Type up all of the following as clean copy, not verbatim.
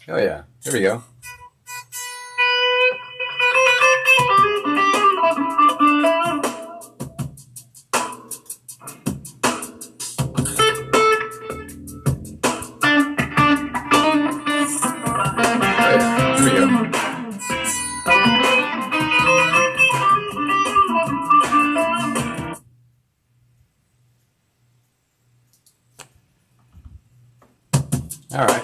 Oh yeah, here we go. All right.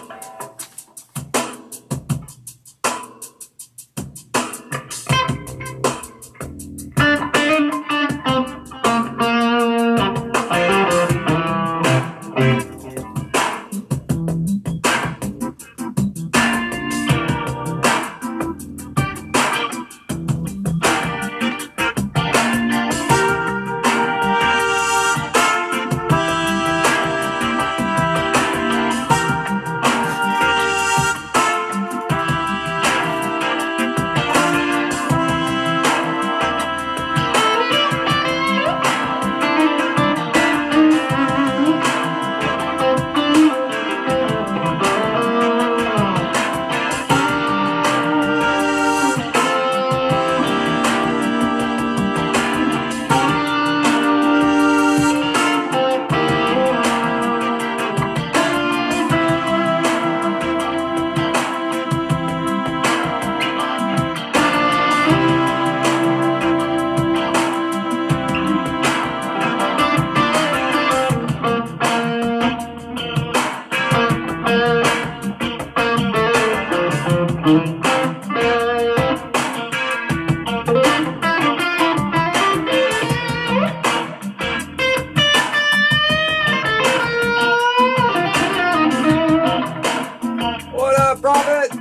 What up, Prophet?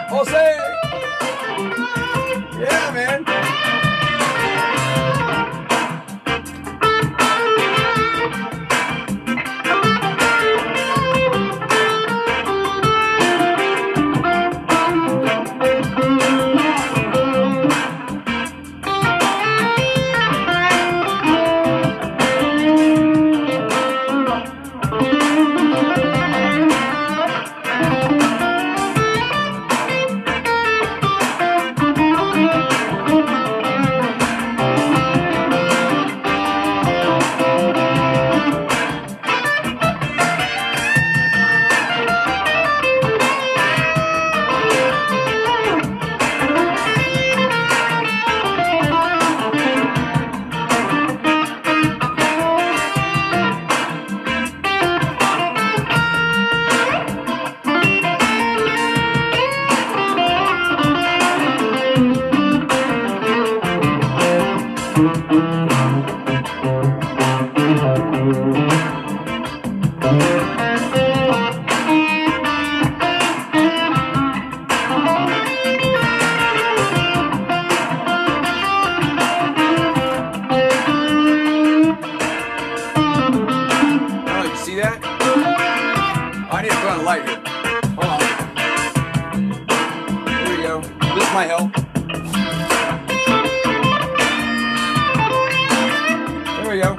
Jose! Yeah, man. I need to put on a light here. Hold on. Here we go. This might help. There we go.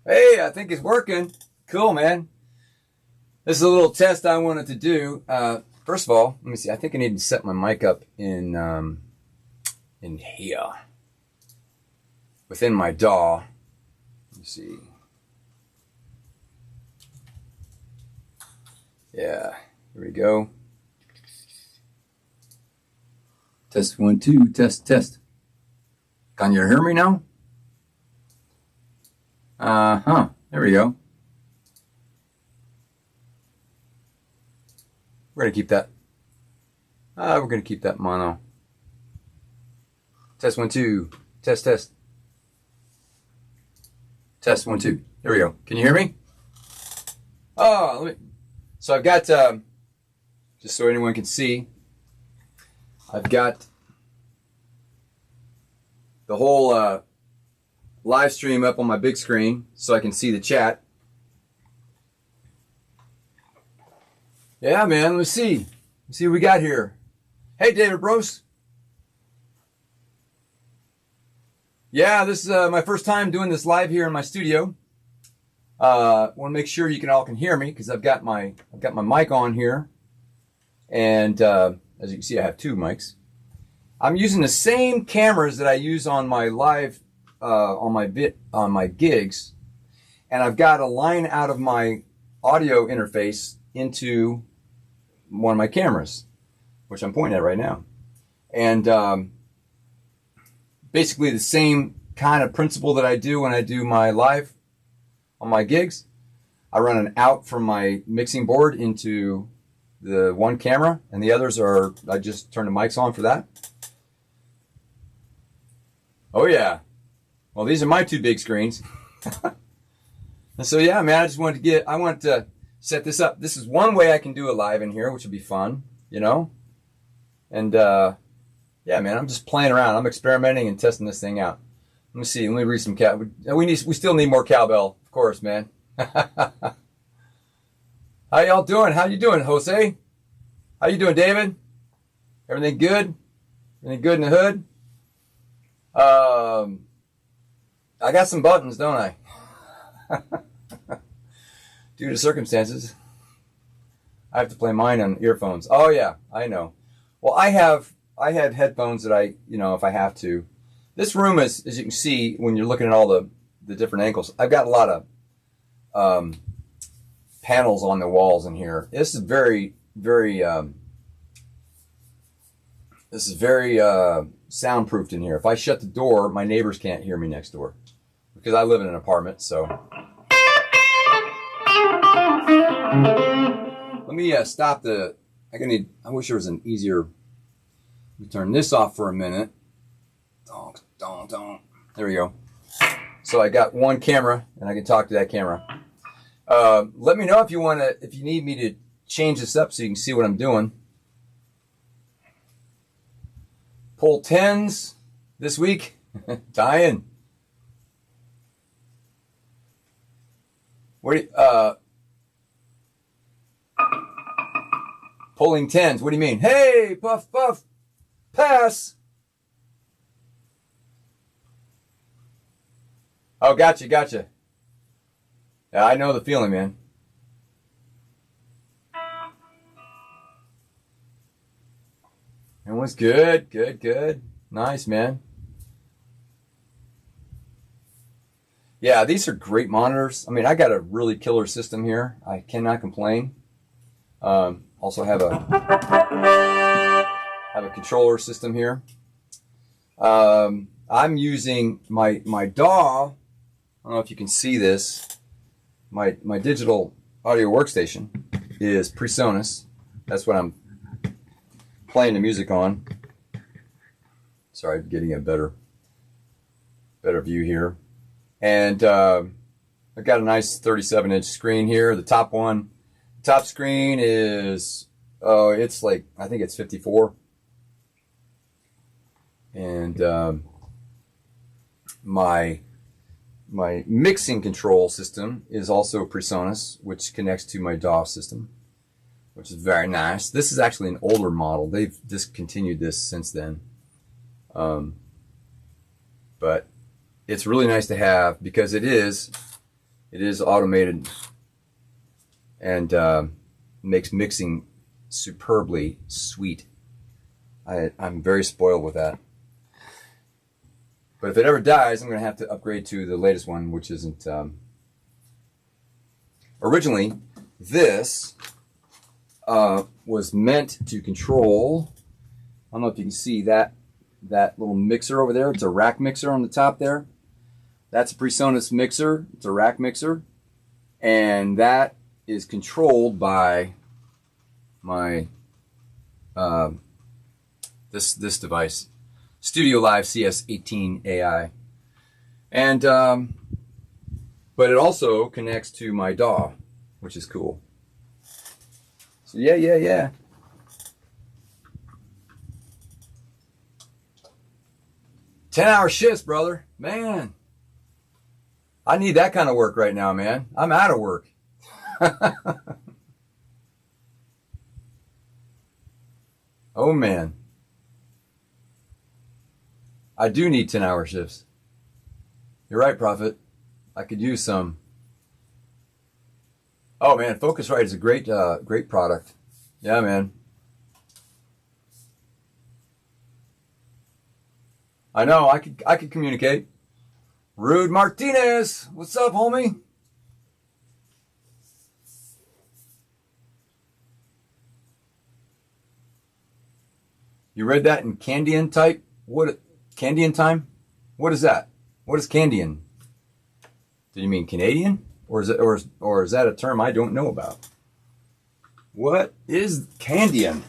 Hey, I think it's working. Cool, man. This is a little test I wanted to do. First of all, let me see. I think I need to set my mic up in here. Within my DAW. Let me see. Yeah, here we go. Test 1, 2, test, test. Can you hear me now? There we go. We're gonna keep that. We're gonna keep that mono. Test 1, 2, test, test. Test 1, 2. There we go. Can you hear me? So I've got, just so anyone can see, I've got the whole live stream up on my big screen so I can see the chat. Yeah, man, let's see. Let's see what we got here. Hey, David Bros. Yeah, this is my first time doing this live here in my studio. Want to make sure you all can hear me because I've got my mic on here, and as you can see, I have 2 mics. I'm using the same cameras that I use on my live on my gigs, and I've got a line out of my audio interface into one of my cameras, which I'm pointing at right now, and basically the same kind of principle that I do when I do my live on my gigs. I run an out from my mixing board into the one camera, and the others are, I just turn the mics on for that. Oh yeah. Well, these are my 2 big screens. And so yeah, man, I want to set this up. This is one way I can do it live in here, which would be fun, you know? And yeah, man, I'm just playing around. I'm experimenting and testing this thing out. Let me see. Let me read some we still need more cowbell, of course, man. How y'all doing? How you doing, Jose? How you doing, David? Everything good? Everything good in the hood? I got some buttons, don't I? Due to circumstances, I have to play mine on earphones. Oh yeah, I know. Well, I have headphones that I, if I have to. This room is, as you can see, when you're looking at all the different angles, I've got a lot of panels on the walls in here. This is very, very, soundproofed in here. If I shut the door, my neighbors can't hear me next door because I live in an apartment. So let me stop the. I wish there was an easier. Let me turn this off for a minute. There we go. So I got one camera, and I can talk to that camera. Let me know if you need me to change this up so you can see what I'm doing. Pull 10s this week. Dying. Pulling 10s. What do you mean? Hey, puff, puff, pass. Oh, gotcha. Yeah, I know the feeling, man. Everyone's good. Nice, man. Yeah, these are great monitors. I mean, I got a really killer system here. I cannot complain. Also have a controller system here. I'm using my DAW. I don't know if you can see this. My digital audio workstation is Presonus. That's what I'm playing the music on. Sorry, I'm getting a better view here. And I've got a nice 37-inch screen here. The top screen is, it's like, I think it's 54. And my mixing control system is also Presonus, which connects to my DAW system, which is very nice. This is actually an older model. They've discontinued this since then. But it's really nice to have because it is automated and makes mixing superbly sweet. I'm very spoiled with that. But if it ever dies, I'm going to have to upgrade to the latest one, which isn't... Originally, this was meant to control. I don't know if you can see that little mixer over there. It's a rack mixer on the top there. That's a Presonus mixer. It's a rack mixer, and that is controlled by my this device, Studio Live CS18 AI, and but it also connects to my DAW, which is cool. So yeah. 10-hour shifts, brother. Man, I need that kind of work right now, man. I'm out of work. Oh, man. I do need 10-hour shifts. You're right, Prophet. I could use some. Oh, man, Focusrite is a great product. Yeah, man. I know, I could communicate. Rude Martinez, what's up, homie? You read that in Candian type? What, Candian time? What is that? What is Candian? Do you mean Canadian? Or is that a term I don't know about? What is Candian?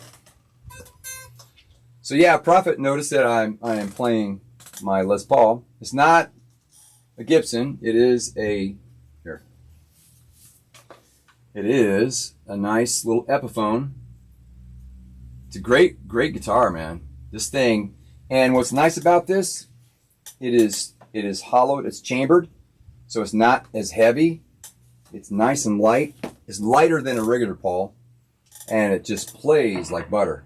So yeah, Prophet noticed that I am playing my Les Paul. It's not a Gibson. It is a It is a nice little Epiphone. It's a great guitar, man. This thing, and what's nice about this, it is hollowed. It's chambered, so it's not as heavy. It's nice and light. It's lighter than a regular Paul, and it just plays like butter.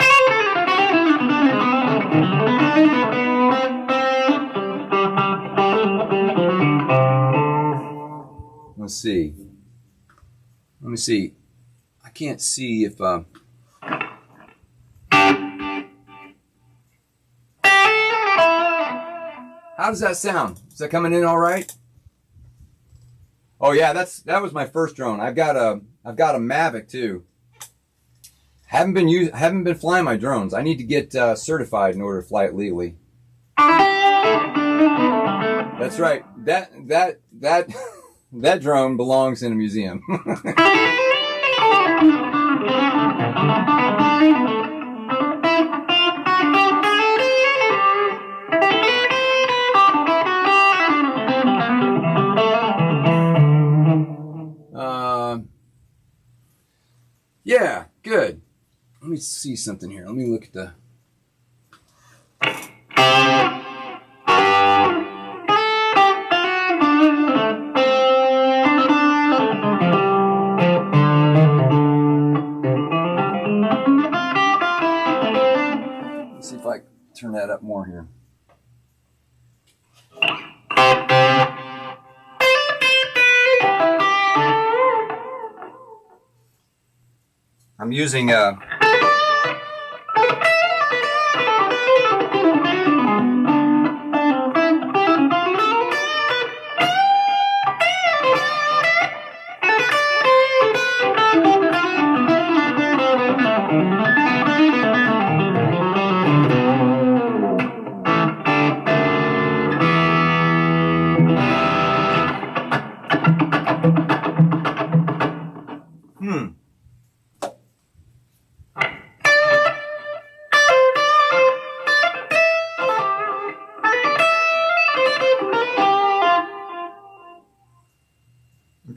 Let's see. Let me see. I can't see if how does that sound? Is that coming in all right? Oh yeah, that was my first drone. I've got a Mavic too. Haven't been flying my drones. I need to get certified in order to fly it legally. That's right. That drone belongs in a museum. Yeah, good. Let me see something here. Let me look at the... Let's see if I can turn that up more here. I'm using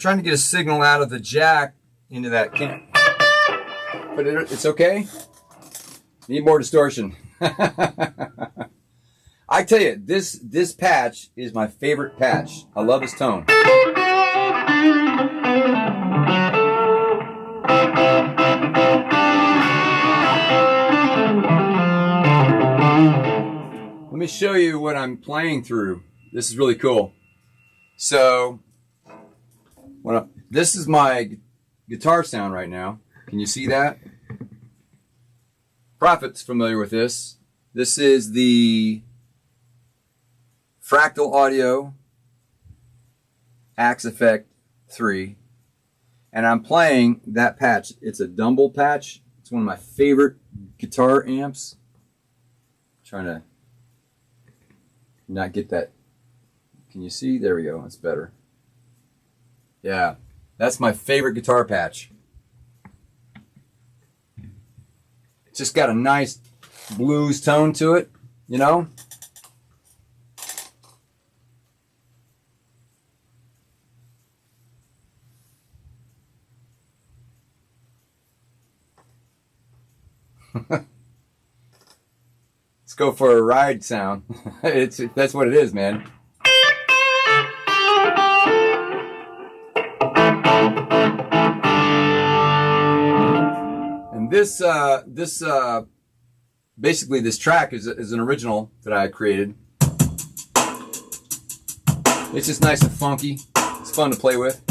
trying to get a signal out of the jack into that can, but it's okay. Need more distortion. I tell you, this patch is my favorite patch. I love his tone. Let me show you what I'm playing through. This is really cool. So this is my guitar sound right now. Can you see that? Prophet's familiar with this. This is the Fractal Audio Axe Effect 3. And I'm playing that patch. It's a Dumble patch. It's one of my favorite guitar amps. Trying to not get that. Can you see? There we go. It's better. Yeah, that's my favorite guitar patch. It's just got a nice blues tone to it, you know? Let's go for a ride sound. That's what it is, man. And basically this track is an original that I created. It's just nice and funky. It's fun to play with.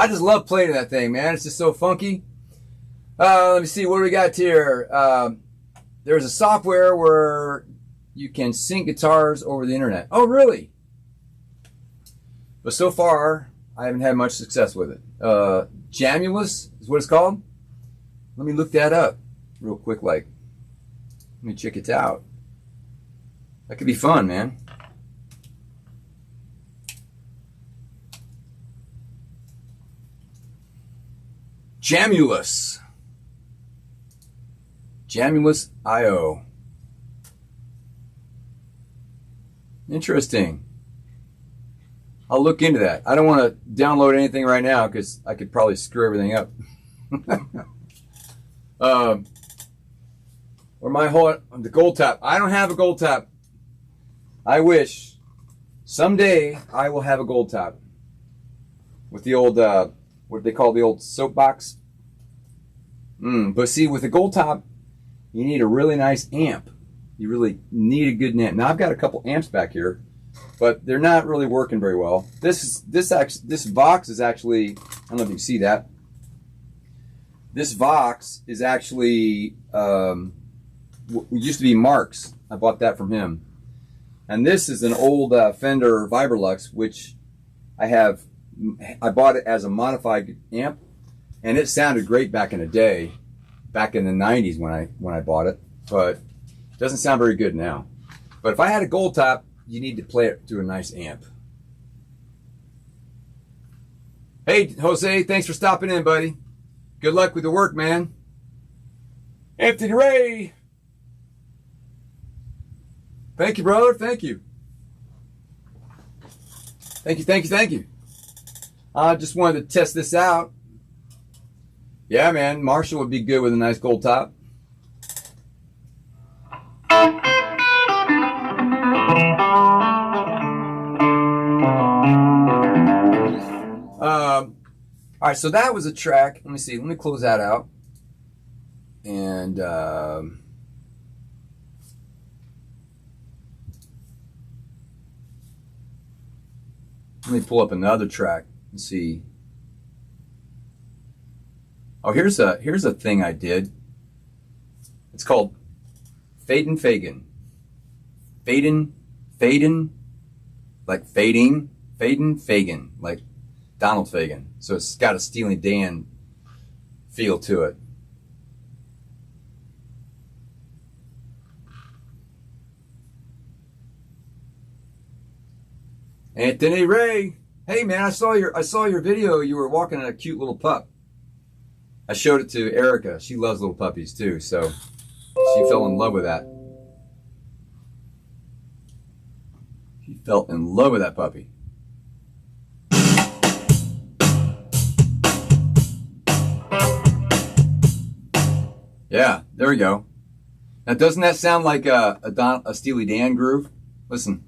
I just love playing that thing, man. It's just so funky. Let me see, what do we got here? There's a software where you can sync guitars over the internet. Oh, really? But so far, I haven't had much success with it. Jamulus is what it's called. Let me look that up real quick, like. Let me check it out. That could be fun, man. Jamulus. Jamulus.io. Interesting. I'll look into that. I don't want to download anything right now because I could probably screw everything up. Or the gold top. I don't have a gold top. I wish. Someday I will have a gold top. With the old, what they call the old soapbox. But see, with a gold top, you need a really nice amp. You really need a good amp. Now I've got a couple amps back here, but they're not really working very well. This Vox is actually, I don't know if you can see that. This Vox is actually used to be Mark's. I bought that from him, and this is an old Fender Vibrolux, which I bought it as a modified amp, and it sounded great back in the day, back in the '90s when I bought it, but it doesn't sound very good now. But if I had a gold top, you need to play it through a nice amp. Hey, Jose, thanks for stopping in, buddy. Good luck with the work, man. Anthony Ray. Thank you, brother. Thank you. Thank you. I just wanted to test this out. Yeah, man. Marshall would be good with a nice gold top. All right, so that was a track. Let me see. Let me close that out. And let me pull up another track and see. Oh, here's a thing I did. It's called Fadin' Fagin. Fadin', like fading, Fadin' Fagin, like Donald Fagen. So it's got a Steely Dan feel to it. Anthony Ray, hey man, I saw your video. You were walking a cute little pup. I showed it to Erica. She loves little puppies too, so she fell in love with that. She fell in love with that puppy. Yeah, there we go. Now, doesn't that sound like a Steely Dan groove? Listen.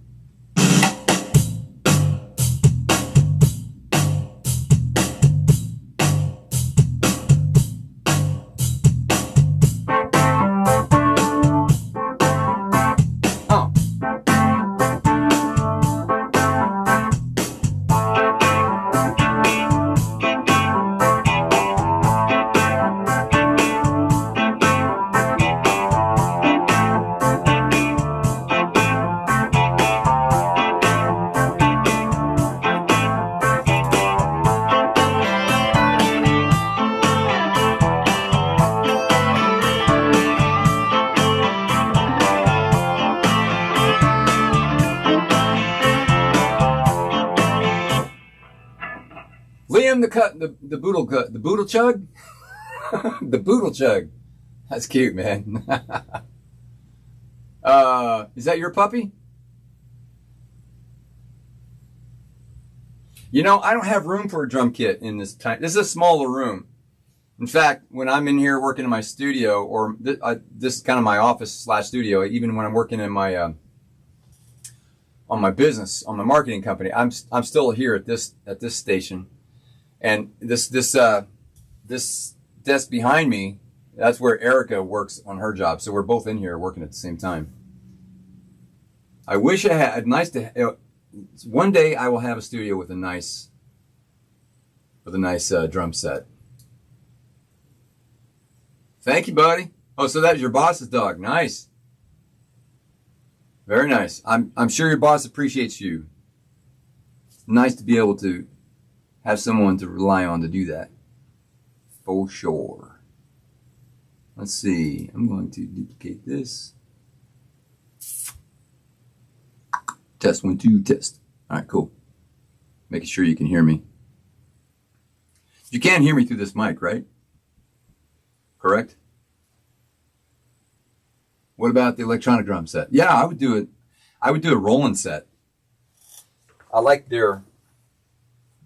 Liam the boodle chug? The boodle chug. That's cute, man. Is that your puppy? You know, I don't have room for a drum kit in this time. This is a smaller room. In fact, when I'm in here working in my studio, or this is kind of my office / studio, even when I'm working in my on my business, on my marketing company, I'm still here at this station. And this desk behind me, that's where Erica works on her job. So we're both in here working at the same time. I wish I had one day I will have a studio with a nice with a nice drum set. Thank you, buddy. Oh, so that's your boss's dog. Nice. Very nice. I'm sure your boss appreciates you. It's nice to be able to have someone to rely on to do that. For sure. Let's see. I'm going to duplicate this. Test 1, 2, test. All right, cool. Making sure you can hear me. You can hear me through this mic, right? Correct? What about the electronic drum set? Yeah, I would do it. I would do a Roland set. I like their. Let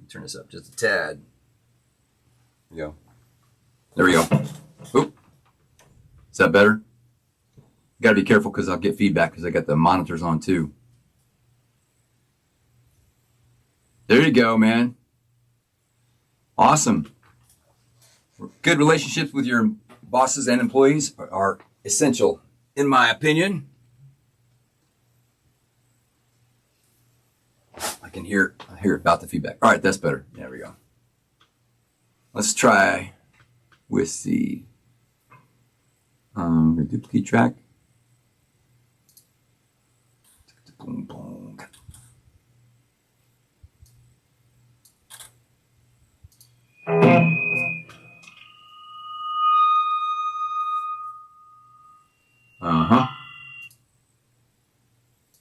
me turn this up just a tad. There we go. There we go. Oop. Is that better? You got to be careful because I'll get feedback because I got the monitors on too. There you go, man. Awesome. Good relationships with your bosses and employees are essential, in my opinion. I hear about the feedback. All right, that's better. There we go. Let's try with the duplicate track. Boom, boom.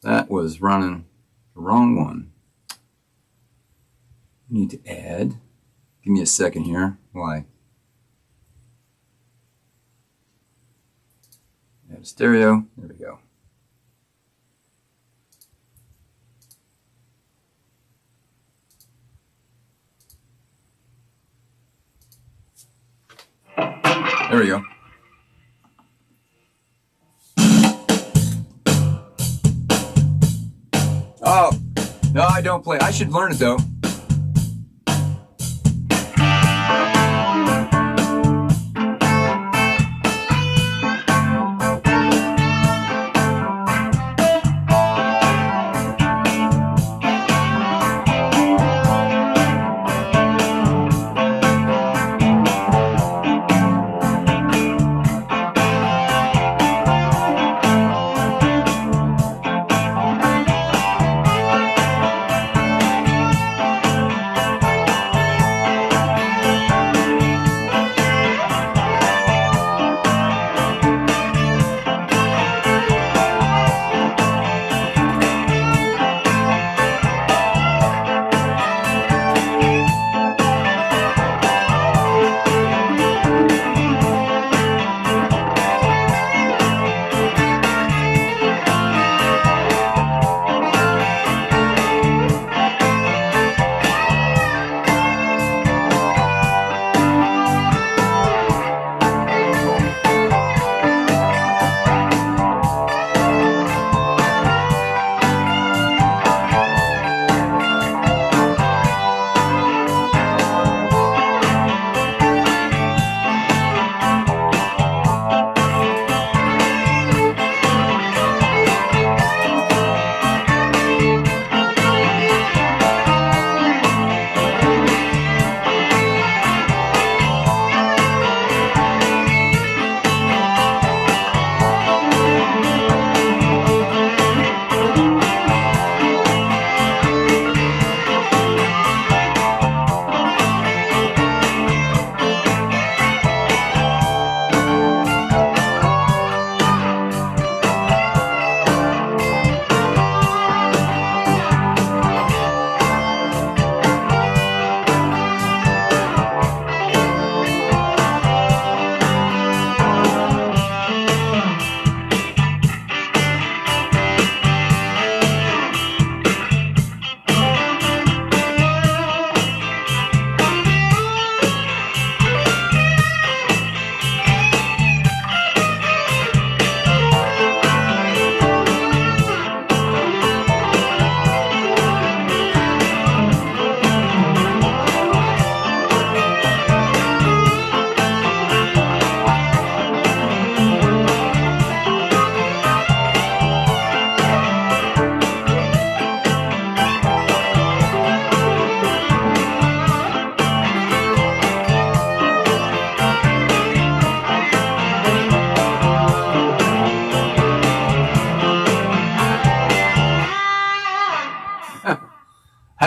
That was running the wrong one. Need to add. Give me a second here. Why? Add a stereo. There we go. There we go. Oh, no, I don't play. I should learn it though.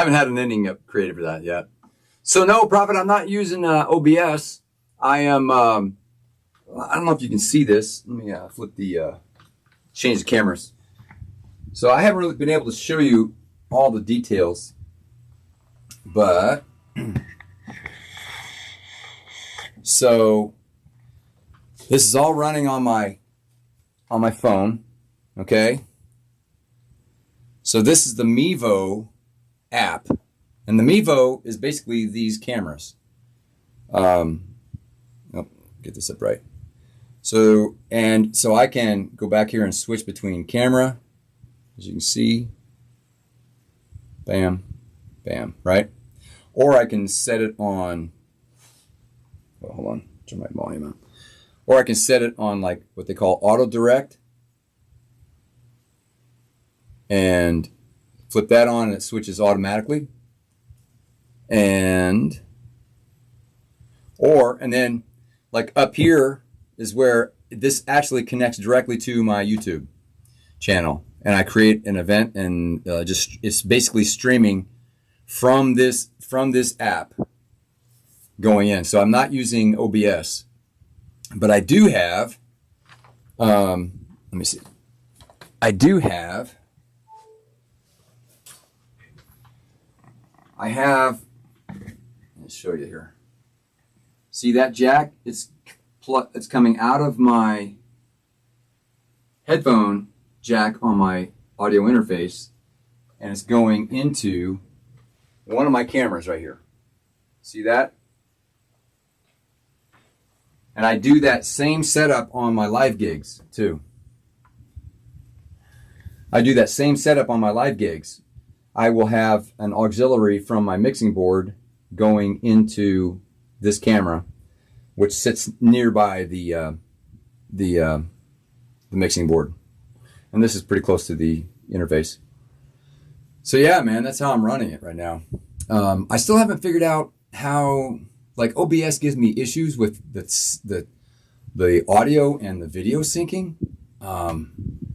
haven't had an ending up created for that yet. So no, Prophet, I'm not using OBS. I am, I don't know if you can see this. Let me flip the, change the cameras. So I haven't really been able to show you all the details, but so this is all running on my phone, okay? So this is the Mevo app, and the Mevo is basically these cameras. Oh, get this up right. So I can go back here and switch between camera, as you can see, bam, bam, right? Or I can set it on, oh, hold on, turn my volume up. Or I can set it on like what they call auto direct and flip that on and it switches automatically. And then like up here is where this actually connects directly to my YouTube channel. And I create an event and it's basically streaming from this app going in. So I'm not using OBS, but I do have, let me see. I have, let's show you here. See that jack? It's coming out of my headphone jack on my audio interface, and it's going into one of my cameras right here. See that? And I do that same setup on my live gigs too. I do that same setup on my live gigs. I will have an auxiliary from my mixing board going into this camera, which sits nearby the mixing board. And this is pretty close to the interface. So yeah, man, that's how I'm running it right now. I still haven't figured out how, like OBS gives me issues with the audio and the video syncing.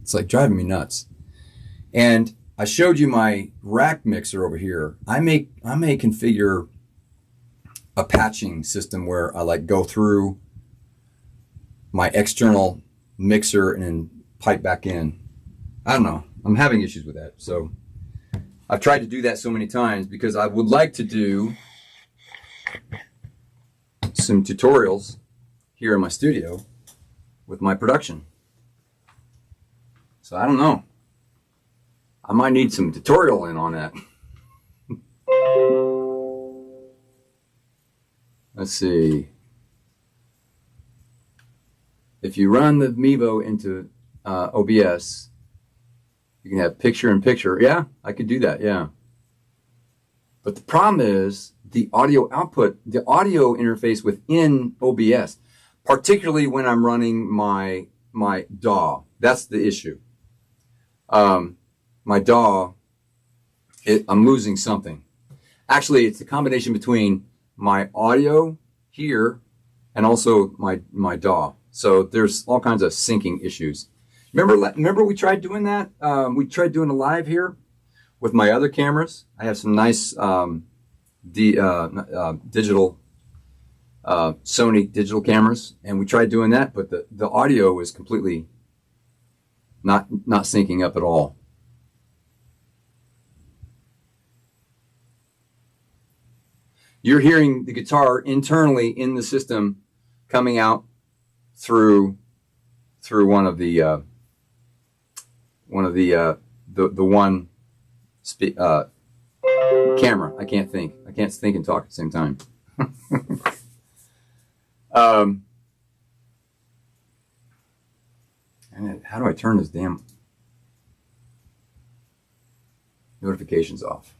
It's like driving me nuts. And I showed you my rack mixer over here. I may configure a patching system where I like go through my external mixer and then pipe back in. I don't know. I'm having issues with that. So I've tried to do that so many times because I would like to do some tutorials here in my studio with my production. So I don't know. I might need some tutorial in on that. Let's see. If you run the Mevo into OBS, you can have picture in picture. Yeah, I could do that, yeah. But the problem is the audio output, the audio interface within OBS, particularly when I'm running my DAW. That's the issue. My DAW, I'm losing something. Actually, it's a combination between my audio here and also my DAW. So there's all kinds of syncing issues. Remember we tried doing that? We tried doing a live here with my other cameras. I have some nice digital Sony digital cameras, and we tried doing that, but the audio was completely not syncing up at all. You're hearing the guitar internally in the system coming out through one of the camera. I can't think and talk at the same time. And how do I turn this damn notifications off?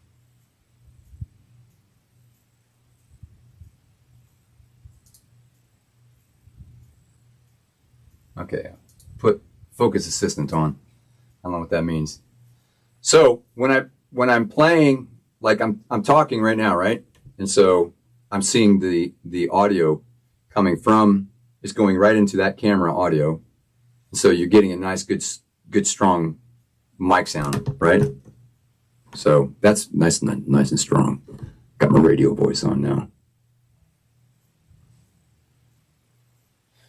Okay, put focus assistant on. I don't know what that means. So when I'm playing, like I'm talking right now, right? And so I'm seeing the audio coming from, it's going right into that camera audio. So you're getting a nice, good strong mic sound, right? So that's nice and strong. Got my radio voice on now.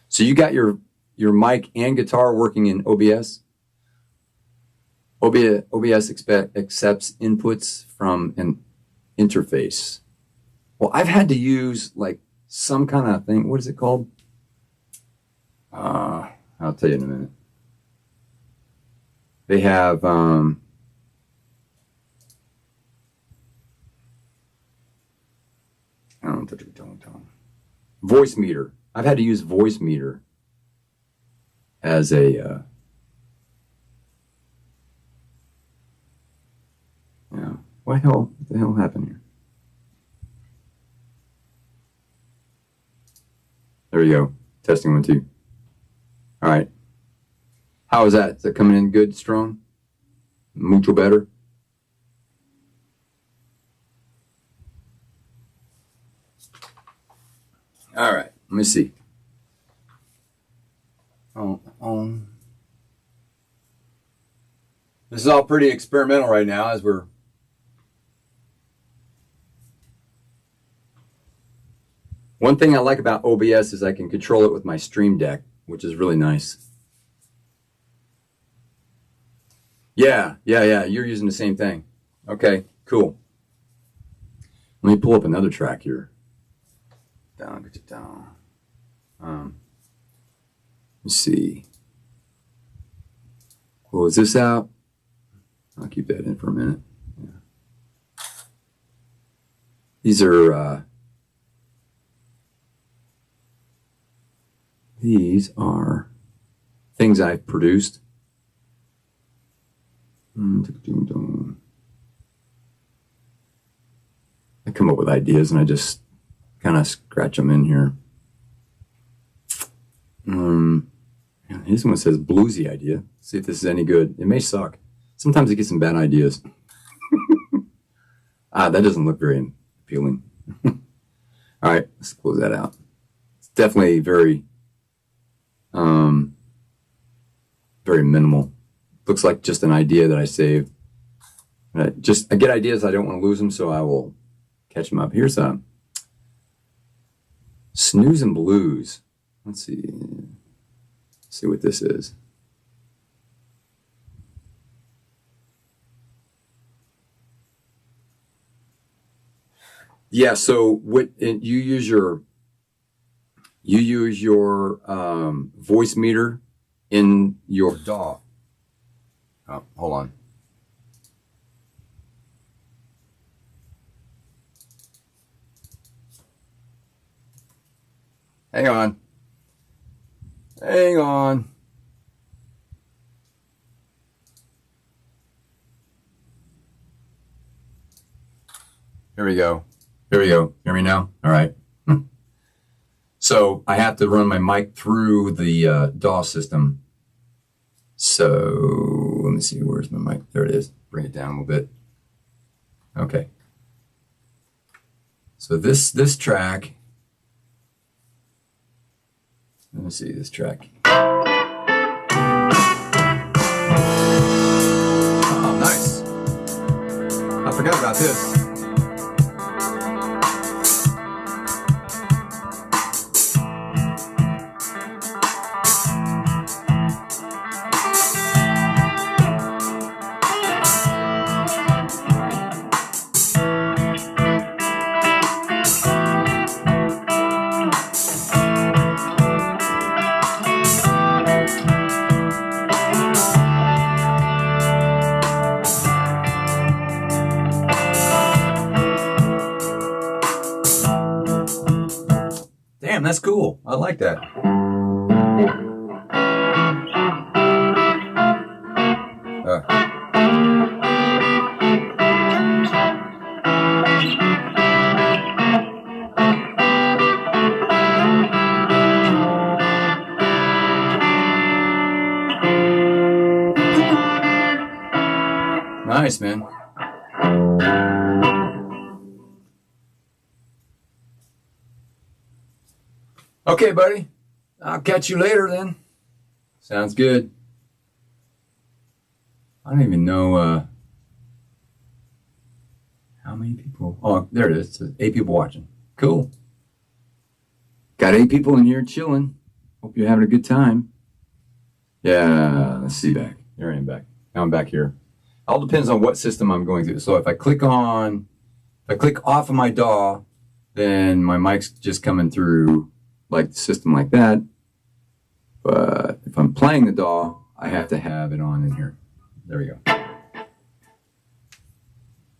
So you got your mic and guitar working in OBS? OBS accepts inputs from an interface. Well, I've had to use like some kind of thing. What is it called? I'll tell you in a minute. They have voice meter. I've had to use voice meter as a what the hell happened here? There you go. Testing 1 2. All right. How is that? Is that coming in good, strong? Mucho better? All right. Let me see. This is all pretty experimental right now as we're One thing I like about OBS is I can control it with my Stream Deck, which is really nice. Yeah. You're using the same thing. Okay, cool. Let me pull up another track here. Get it down. Let's see. Well, is this out? I'll keep that in for a minute. Yeah. These are things I've produced. I come up with ideas and I just kind of scratch them in here. This one says bluesy idea. See if this is any good. It may suck. Sometimes I get some bad ideas. That doesn't look very appealing. All right, let's close that out. It's definitely very minimal. Looks like just an idea that I saved. I get ideas, I don't want to lose them, so I will catch them up. Here's a Snooze and Blues. Let's see what this is. Yeah, so what you use your voice meter in your DAW. Oh, hold on. Hang on. Here we go. Hear me now? All right. So I have to run my mic through the DAW system. So let me see, where's my mic? There it is. Bring it down a little bit. Okay. So this track, let me see this track. Oh, nice. I forgot about this. Damn, that's cool. I like that. Nice, man. Okay, buddy. I'll catch you later then. Sounds good. I don't even know. How many people? Oh, there it is. It says 8 people watching. Cool. Got 8 people in here chilling. Hope you're having a good time. Yeah, let's see back. Here I am back. Now I'm back here. All depends on what system I'm going through. So if I click off of my DAW, then my mic's just coming through like the system like that. But if I'm playing the DAW, I have to have it on in here. There we go.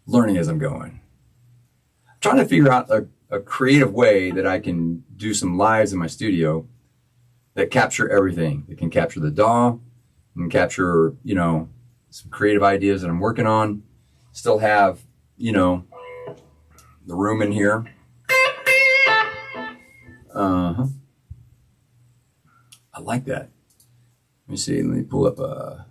Learning as I'm going. I'm trying to figure out a creative way that I can do some lives in my studio that capture everything. That can capture the DAW, and capture, you know, some creative ideas that I'm working on. Still have, you know, the room in here. I like that. Let me see. Let me pull up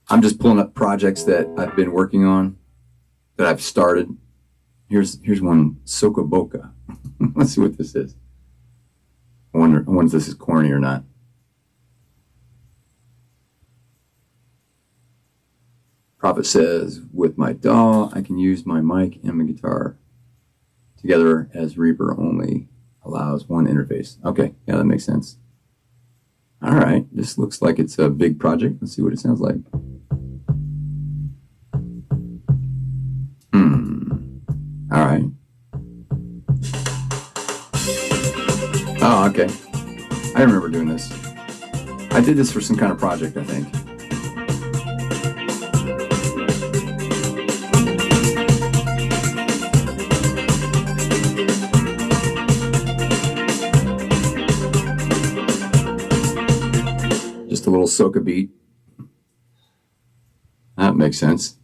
I'm just pulling up projects that I've been working on, that I've started. Here's one, Soca Boca. Let's see what this is. I wonder if this is corny or not. Prophet says, with my DAW, I can use my mic and my guitar together, as Reaper only allows one interface. Okay, yeah, that makes sense. All right, this looks like it's a big project. Let's see what it sounds like. All right. Oh, okay. I remember doing this. I did this for some kind of project, I think. Just a little soca beat. That makes sense.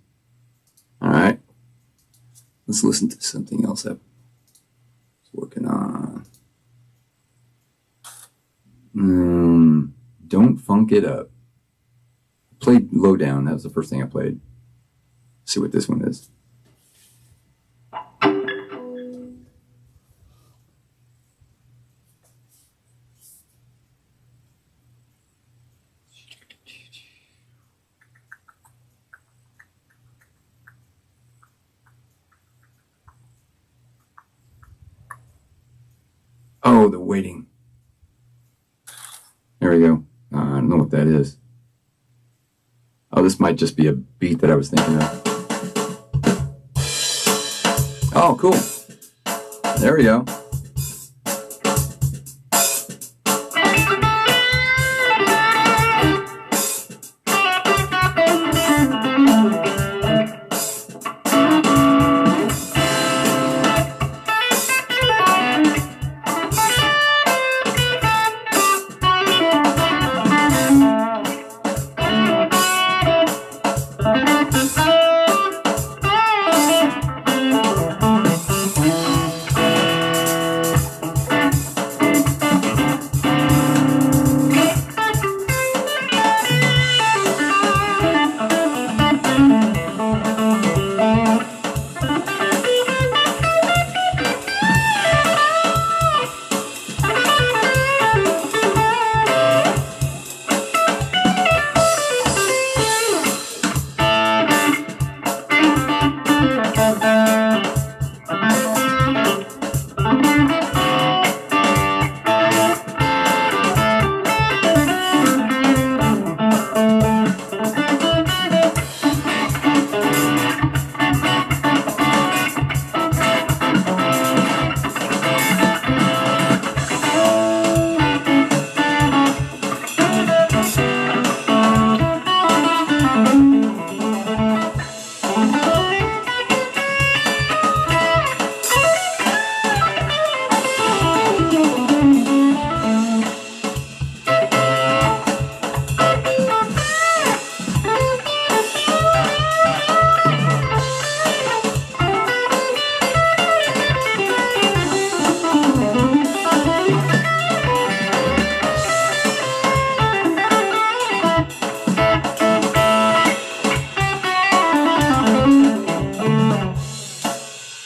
All right. Let's listen to something else I was working on. Don't Funk It Up. I played Lowdown. That was the first thing I played. Let's see what this one is. Oh, the waiting. There we go. I don't know what that is. Oh, this might just be a beat that I was thinking of. Oh, cool. There we go.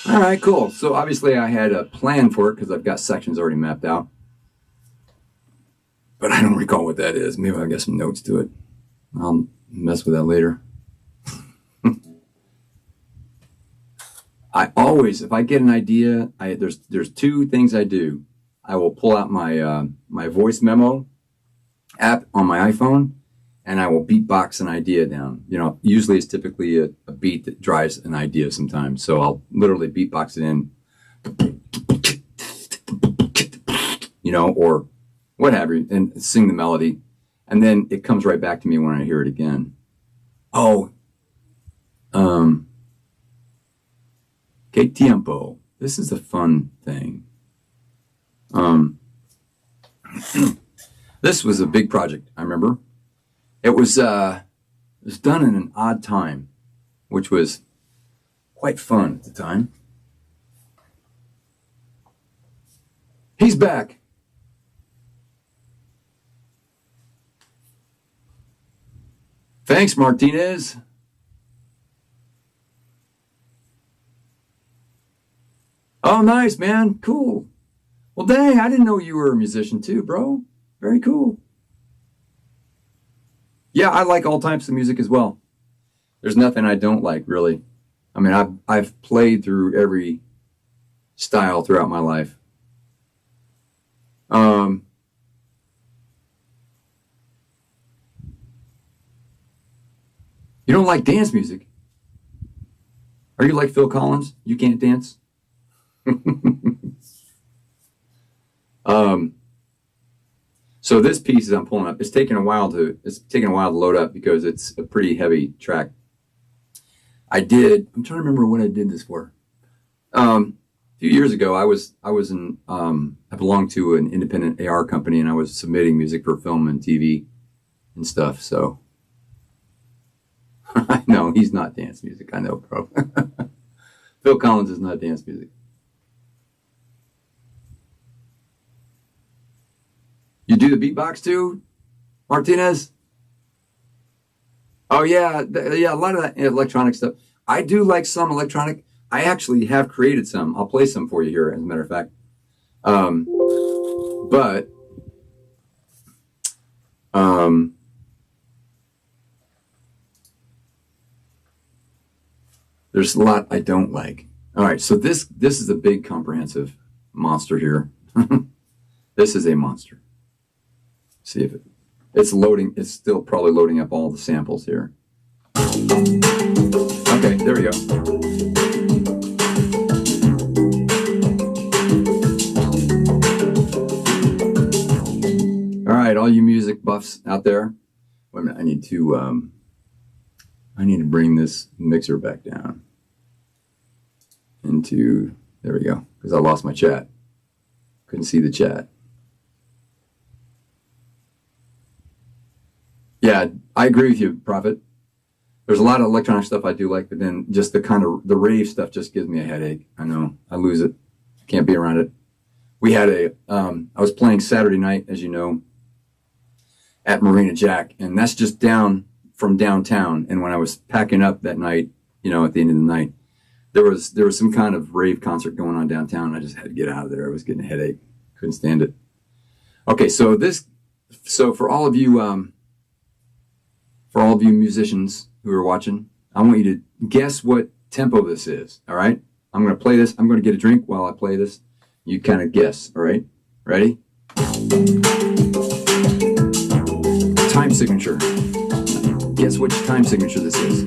All right, cool. So obviously I had a plan for it because I've got sections already mapped out. But I don't recall what that is. Maybe I'll get some notes to it. I'll mess with that later. I always, if I get an idea, there's two things I do. I will pull out my my voice memo app on my iPhone, and I will beatbox an idea down. You know, usually it's typically a beat that drives an idea sometimes. So I'll literally beatbox it in, you know, or what have you, and sing the melody. And then it comes right back to me when I hear it again. Oh, que tiempo. This is a fun thing. This was a big project, I remember. It was done in an odd time, which was quite fun at the time. He's back. Thanks, Martinez. Oh, nice, man. Cool. Well, dang, I didn't know you were a musician too, bro. Very cool. Yeah, I like all types of music as well. There's nothing I don't like, really. I mean, I've played through every style throughout my life. You don't like dance music? Are you like Phil Collins? You can't dance? So this piece that I'm pulling up, it's taking a while to load up because it's a pretty heavy track. I'm trying to remember what I did this for. A few years ago, I belonged to an independent AR company, and I was submitting music for film and TV and stuff. So I know he's not dance music. I know, bro. Phil Collins is not dance music. You do the beatbox too, Martinez? Oh yeah, yeah, a lot of that electronic stuff. I do like some electronic. I actually have created some. I'll play some for you here, as a matter of fact. But there's a lot I don't like. All right, so this is a big comprehensive monster here. This is a monster. See if it's loading. It's still probably loading up all the samples here. Okay, there we go. All right, all you music buffs out there. Wait a minute, I need to bring this mixer back down into, there we go, because I lost my chat. Couldn't see the chat. Yeah, I agree with you, Prophet. There's a lot of electronic stuff I do like, but then just the rave stuff just gives me a headache. I know, I lose it. Can't be around it. We had I was playing Saturday night, as you know, at Marina Jack, and that's just down from downtown. And when I was packing up that night, you know, at the end of the night, there was some kind of rave concert going on downtown. I just had to get out of there. I was getting a headache. Couldn't stand it. Okay, so for all of you, musicians who are watching, I want you to guess what tempo this is, all right? I'm going to play this. I'm going to get a drink while I play this. You kind of guess, all right? Ready? Time signature. Guess which time signature this is.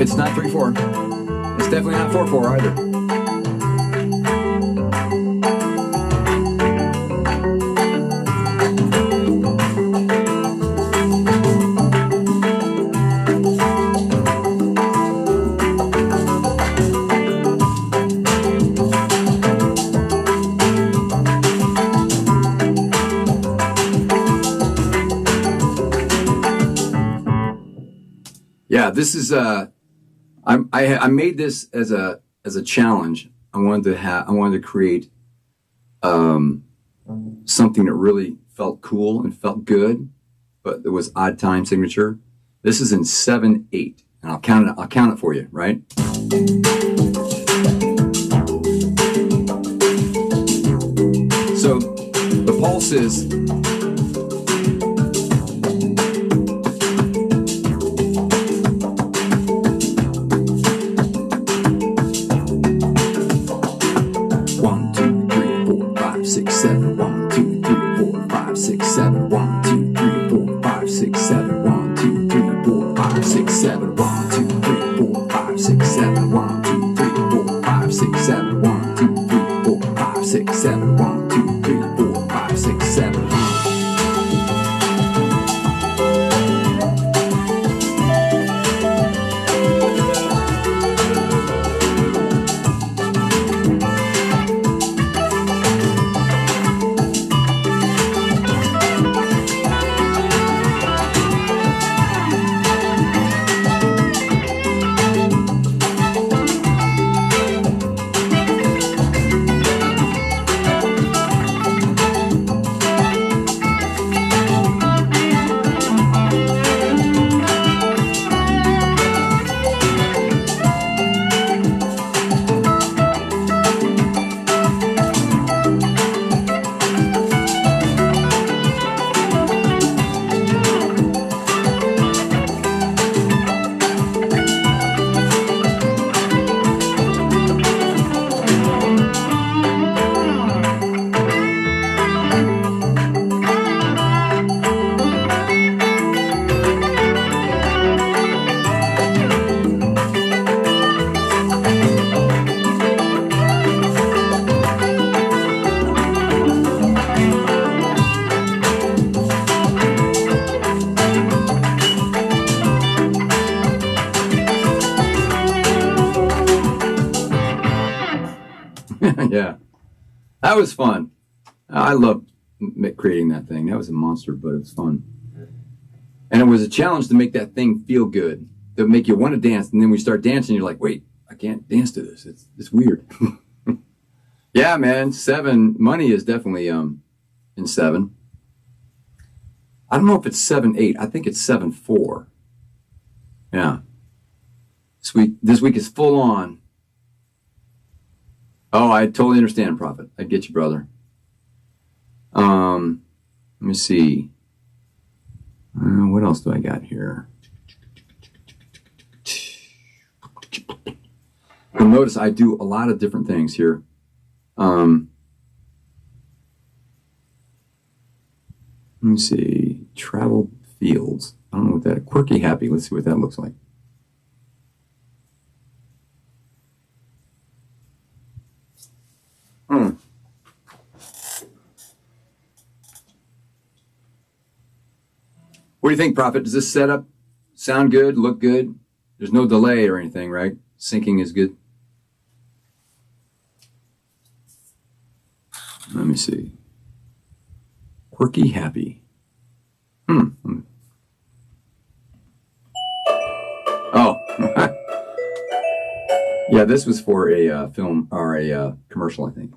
it's not 3/4. It's definitely not 4/4 either. Yeah, this is I made this as a challenge. I wanted to create something that really felt cool and felt good, but it was odd time signature. This is in 7/8, and I'll count it for you, right? So the pulse is 6, 7, 1, 2, 3, 4, 5, 6, 7, 1, 2, 3, 4, 5, 6, 7, 1, 2, 3, 4, 5, 6, 7, 1, 2, 3, 4, 5, 6, 7, 1, 2, 3, 4, 5, 6, 7, 1, 2, 3, 4, 5, 6, 7, 1, 2, 3, 4, 5, 6, 7. Yeah, that was fun. I loved creating that thing. That was a monster, but it was fun. And it was a challenge to make that thing feel good, to make you want to dance. And then we start dancing, you're like, wait, I can't dance to this. It's weird. Yeah, man, 7. Money is definitely in 7. I don't know if it's 7/8. I think it's 7/4. Yeah. This week is full on. Oh, I totally understand, Prophet. I get you, brother. Let me see. What else do I got here? You'll notice I do a lot of different things here. Let me see. Travel fields. I don't know what that. Quirky happy. Let's see what that looks like. What do you think, Prophet? Does this setup sound good, look good? There's no delay or anything, right? Syncing is good. Let me see. Quirky happy. Oh. Yeah, this was for a film or a commercial, I think.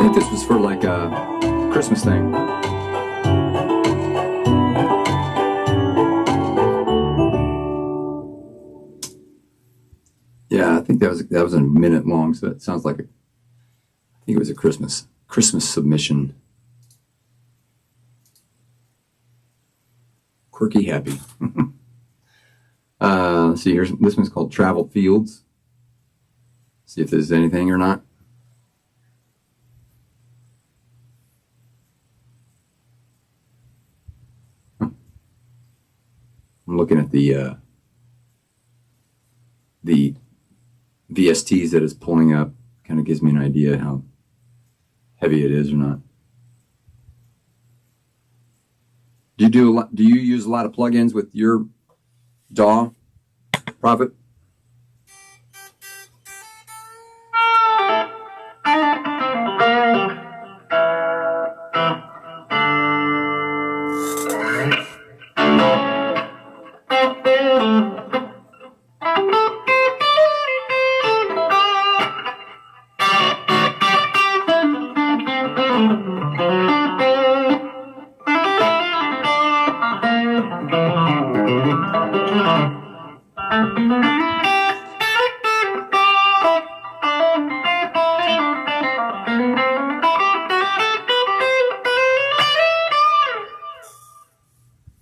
think this was for like a Christmas thing. Yeah, I think that was a minute long, so it sounds like I think it was a Christmas submission. Quirky happy. Let's see, this one's called Traveled Fields. See if there's anything or not. I'm looking at the VSTs that it's pulling up. Kind of gives me an idea how heavy it is or not. Do you use a lot of plugins with your DAW, Prophet?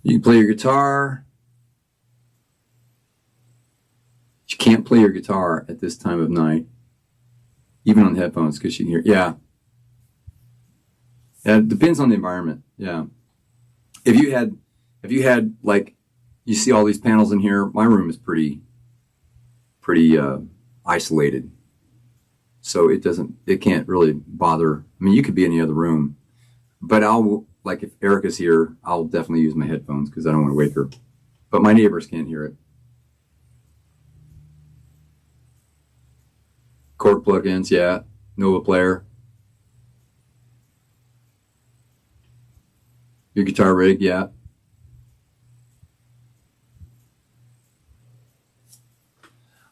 You can play your guitar. You can't play your guitar at this time of night, even on headphones, because you can hear. Yeah, it depends on the environment. Yeah, if you had like, you see all these panels in here. My room is pretty isolated, so it can't really bother. I mean, you could be in the other room, but like if Erica's here, I'll definitely use my headphones because I don't want to wake her. But my neighbors can't hear it. Chord plugins, yeah. Nova Player. Your guitar rig, yeah.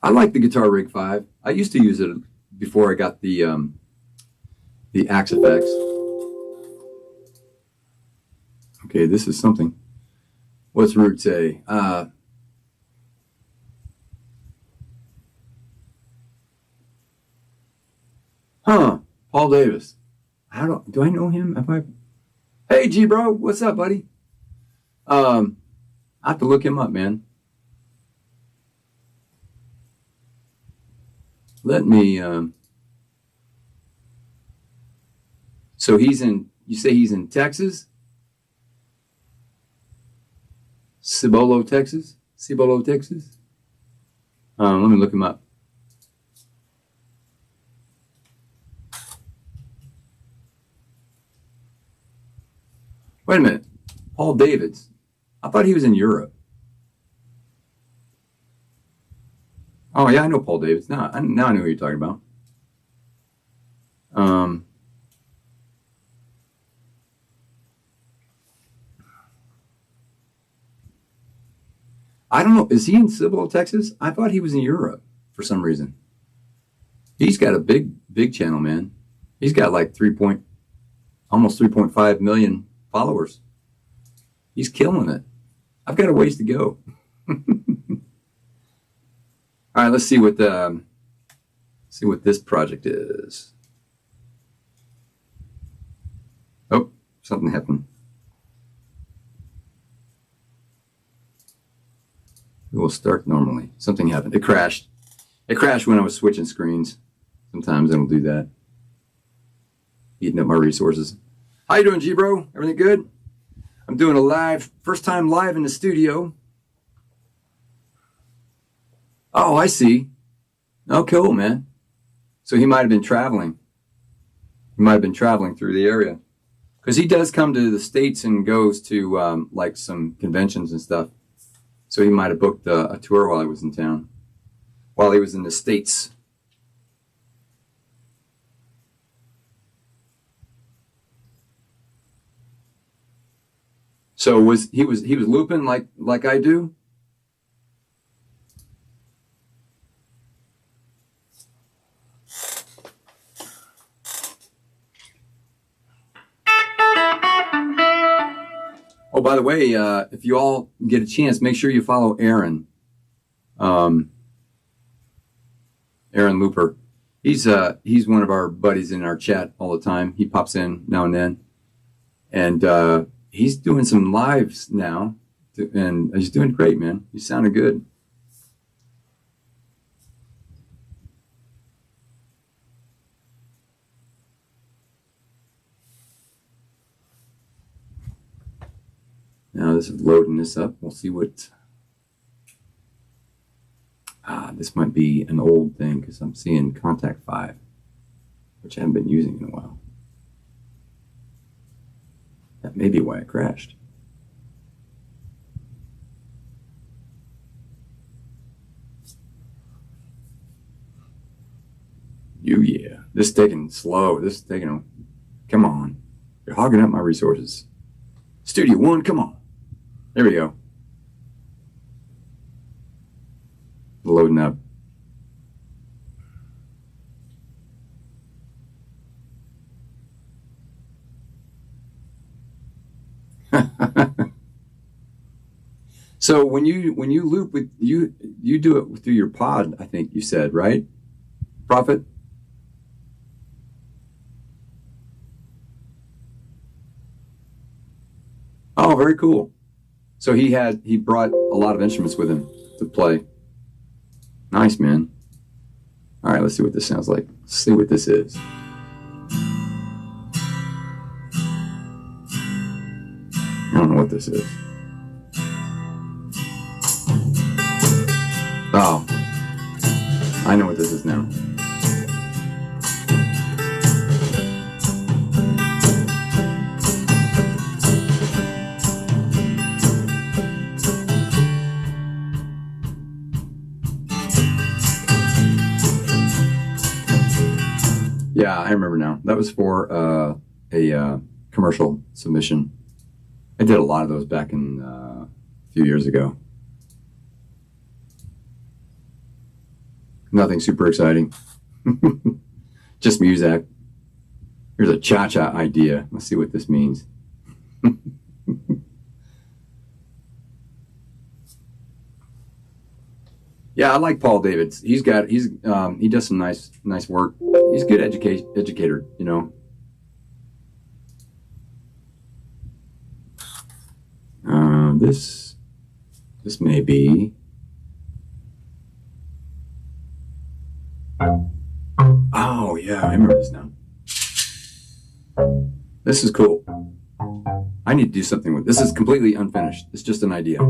I like the Guitar Rig 5. I used to use it before I got the Axe Effects. Okay, this is something. What's Root say? Paul Davis. Do I know him? Hey, G bro, what's up, buddy? I have to look him up, man. Let me. So you say he's in Texas? Cibolo, Texas. Let me look him up. Wait a minute. Paul Davids. I thought he was in Europe. Oh, yeah, I know Paul Davids. Now I know who you're talking about. I don't know. Is he in Cibolo, Texas? I thought he was in Europe for some reason. He's got a big channel, man. He's got like almost 3.5 million followers. He's killing it. I've got a ways to go. All right, let's see what this project is. Oh, something happened. It will start normally. Something happened. It crashed. It crashed when I was switching screens. Sometimes it'll do that. Eating up my resources. How you doing, G bro? Everything good? I'm doing a first time live in the studio. Oh, I see. Oh, cool, man. So he might have been traveling. He might have been traveling through the area. Because he does come to the States and goes to like some conventions and stuff. So he might have booked a tour while he was in town. While he was in the States. So he was looping like I do? by the way, if you all get a chance, make sure you follow Aaron. Aaron Looper. He's one of our buddies in our chat all the time. He pops in now and then. And he's doing some lives now. And he's doing great, man. He's sounding good. Now this is loading this up. We'll see what... this might be an old thing because I'm seeing Contact 5, which I haven't been using in a while. That may be why it crashed. Yeah. This is taking slow. This is taking... Come on. You're hogging up my resources. Studio One, come on. There we go. Loading up. So when you loop with you do it through your pod, I think you said, right, Prophet? Oh, very cool. So he brought a lot of instruments with him to play. Nice, man. All right, let's see what this sounds like. Let's see what this is. I don't know what this is. Oh, I know what this is now. Yeah, I remember now. That was for a commercial submission. I did a lot of those back in a few years ago. Nothing super exciting. Just music. Here's a cha-cha idea. Let's see what this means. Yeah, I like Paul Davids. He does some nice work. He's a good educator, you know. This may be. Oh yeah, I remember this now. This is cool. I need to do something with this. Is completely unfinished. It's just an idea.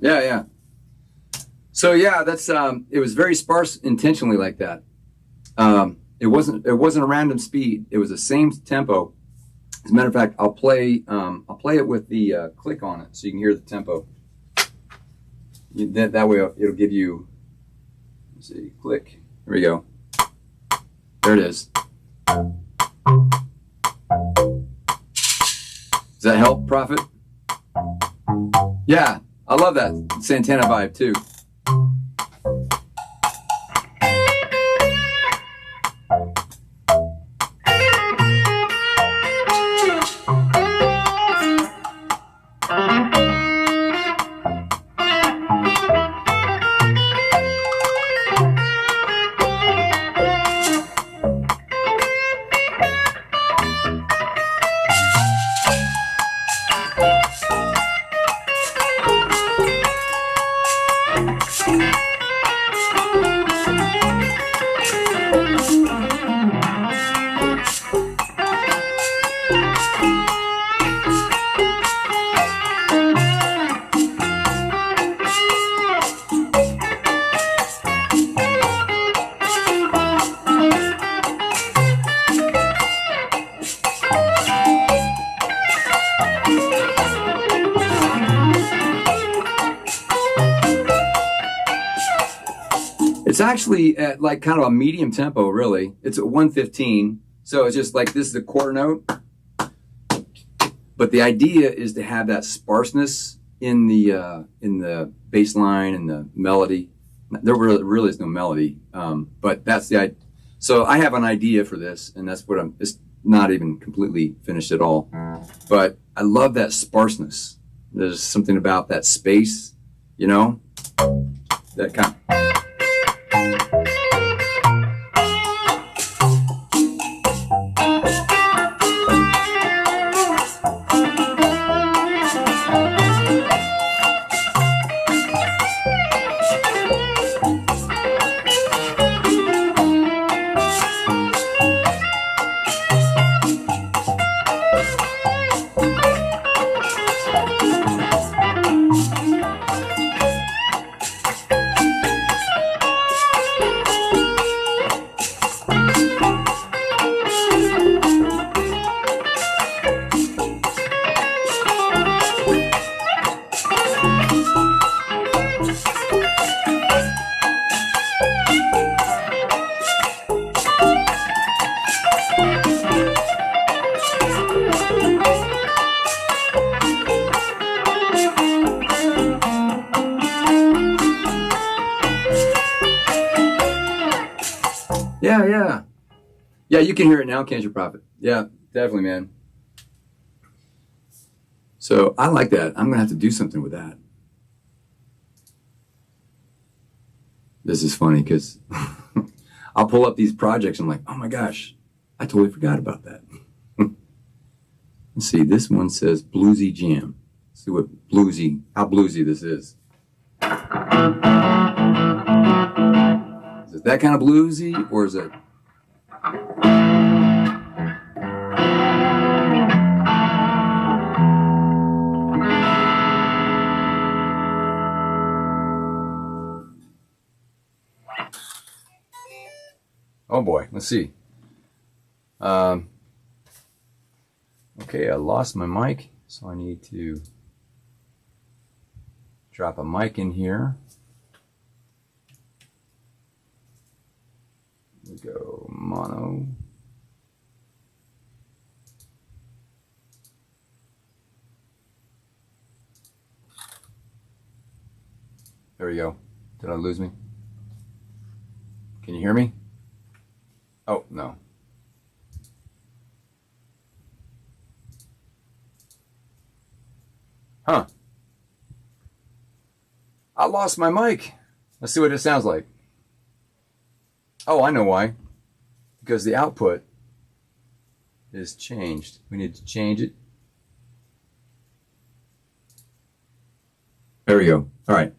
Yeah, yeah. So yeah, that's it was very sparse intentionally like that. It wasn't a random speed. It was the same tempo. As a matter of fact, I'll play it with the click on it so you can hear the tempo. That way it'll give you, let's see, click. There we go. There it is. Does that help, Prophet? Yeah, I love that Santana vibe too. It's actually at like kind of a medium tempo, really. It's at 115, so it's just like this is the quarter note. But the idea is to have that sparseness in the bass line and the melody. There really is no melody, but that's the idea. So I have an idea for this, and that's what it's not even completely finished at all. But I love that sparseness. There's something about that space, you know, that kind of. Yeah, you can hear it now, can't you, Prophet? Yeah, definitely, man. So I like that. I'm going to have to do something with that. This is funny because I'll pull up these projects and I'm like, oh my gosh, I totally forgot about that. Let's see, this one says Bluesy Jam. Let's see how bluesy this is. Is it that kind of bluesy, or is it? Oh boy, let's see. Okay, I lost my mic, so I need to drop a mic in here. Here we go, mono. There we go. Did I lose me? Can you hear me? Oh, no. Huh. I lost my mic. Let's see what it sounds like. Oh, I know why. Because the output is changed. We need to change it. There we go. All right.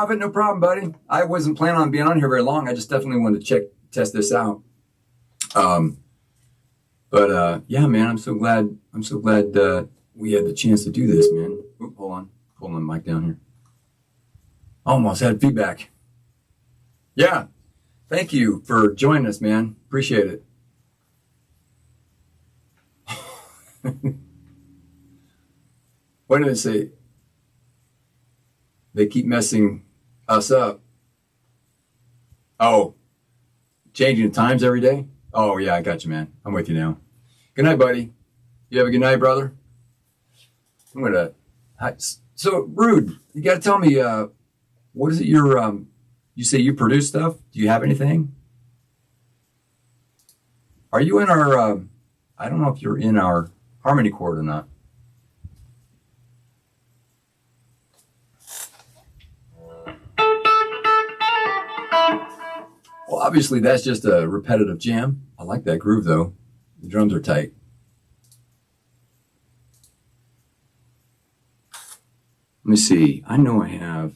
Prophet. No problem, buddy. I wasn't planning on being on here very long. I just definitely wanted to test this out. Yeah, man, I'm so glad we had the chance to do this, man. Oop, hold on. Pulling the mic down here. Almost had feedback. Yeah. Thank you for joining us, man. Appreciate it. What did I say? They keep messing us up. Oh, changing the times every day? Oh, yeah, I got you, man. I'm with you now. Good night, buddy. You have a good night, brother? I'm going to... So, Rude, you got to tell me, what is it you say you produce stuff? Do you have anything? Are you in our... I don't know if you're in our harmony chord or not. Well, obviously, that's just a repetitive jam. I like that groove, though. The drums are tight. Let me see. I know I have...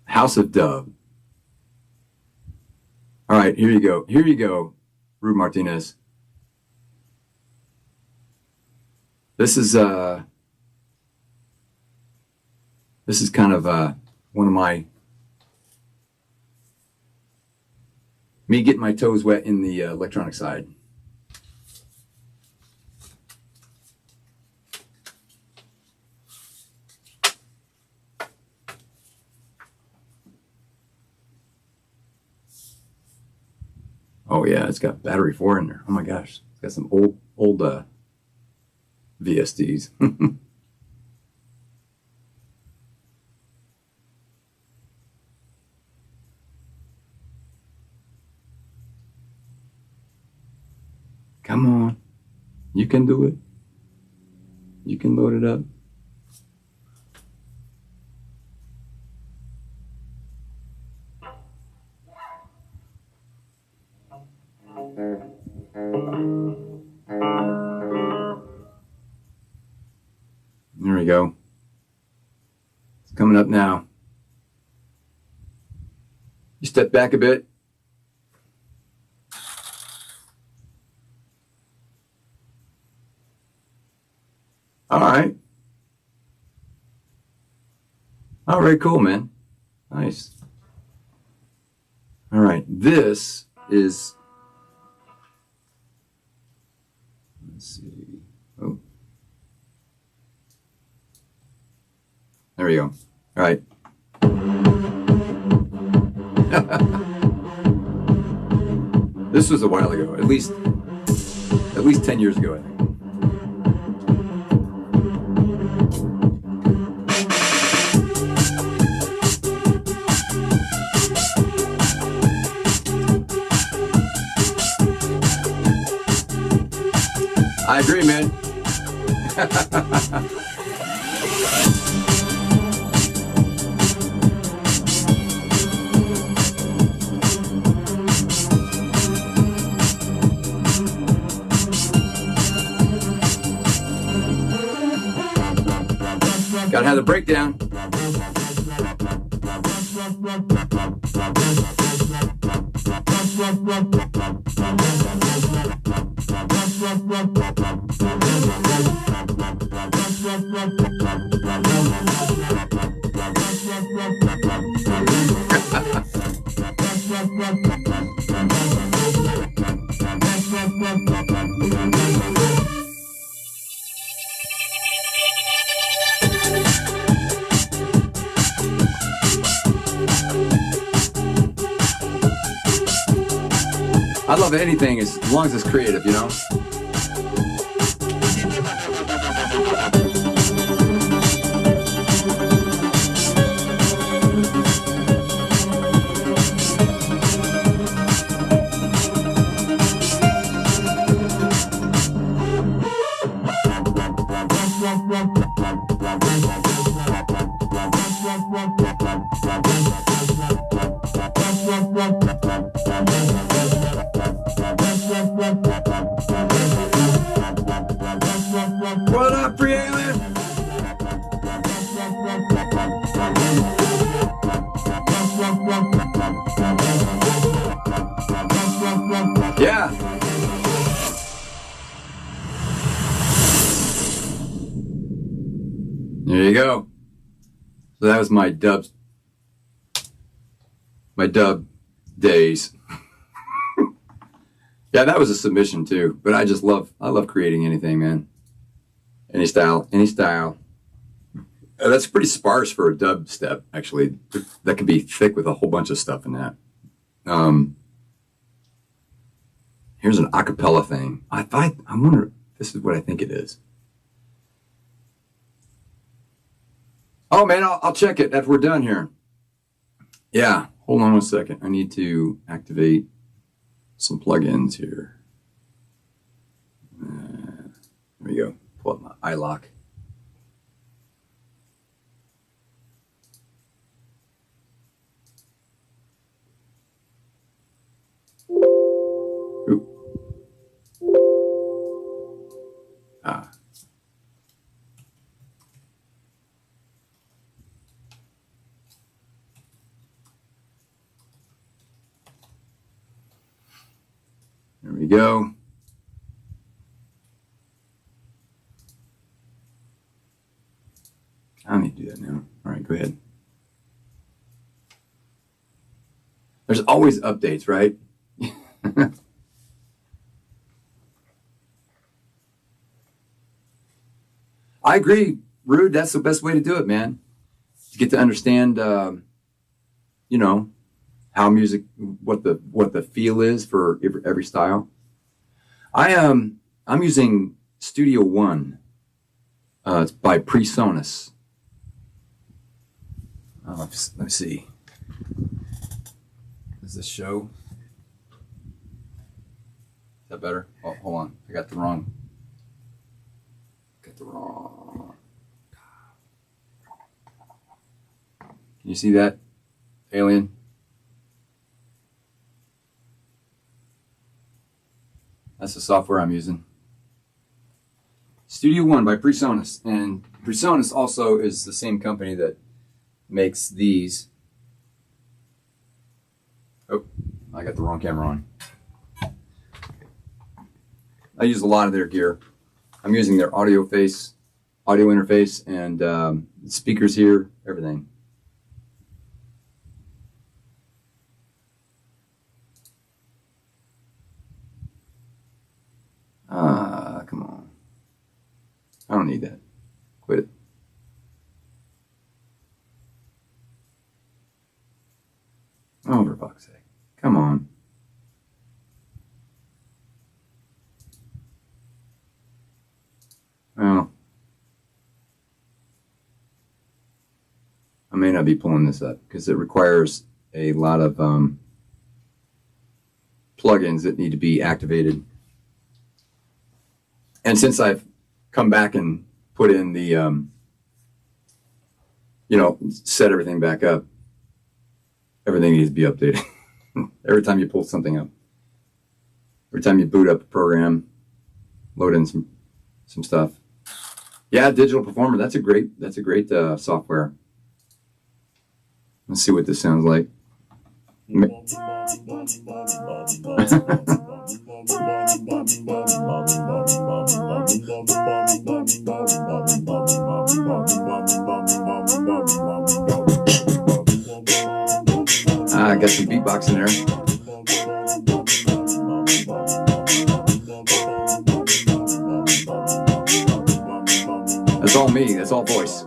House of Dove. All right, here you go. Here you go, Rude Martinez. This is kind of one of my me getting my toes wet in the electronic side. Oh yeah, it's got battery 4 in there. Oh my gosh, it's got some old VSDs. Come on, you can do it. You can load it up. There we go. It's coming up now. You step back a bit. All right. All right, cool, man. Nice. All right, this is... Let's see. Oh. There we go. All right. This was a while ago, at least 10 years ago, I think. I agree, man. Gotta have the breakdown. I love anything as long as it's creative, you know? you go. So that was my dub days. Yeah, that was a submission too. But I love creating anything, man. Any style. That's pretty sparse for a dubstep, actually. That could be thick with a whole bunch of stuff in that. Here's an acapella thing. I wonder if this is what I think it is. Oh man, I'll check it after we're done here. Yeah, hold on 1 second. I need to activate some plugins here. There we go. Pull up my iLock. Oop. Ah. There we go. I don't need to do that now. All right, go ahead. There's always updates, right? I agree, Rude. That's the best way to do it, man. You get to understand, you know, how music, what the feel is for every style. I'm using Studio One. It's by Presonus. Let me see. Does this show? Is that better? Oh, hold on. I got the wrong. Can you see that, Alien? That's the software I'm using. Studio One by Presonus. And Presonus also is the same company that makes these. Oh, I got the wrong camera on. I use a lot of their gear. I'm using their audio interface, and speakers here, everything. Come on. I don't need that. Quit it. Oh, for fuck's sake. Come on. Well, I may not be pulling this up because it requires a lot of plugins that need to be activated. And since I've come back and put in the, you know, set everything back up, everything needs to be updated. Every time you pull something up. Every time you boot up a program, load in some stuff. Yeah, Digital Performer, that's a great software. Let's see what this sounds like. I got some beatbox in there. That's all me. That's all voice.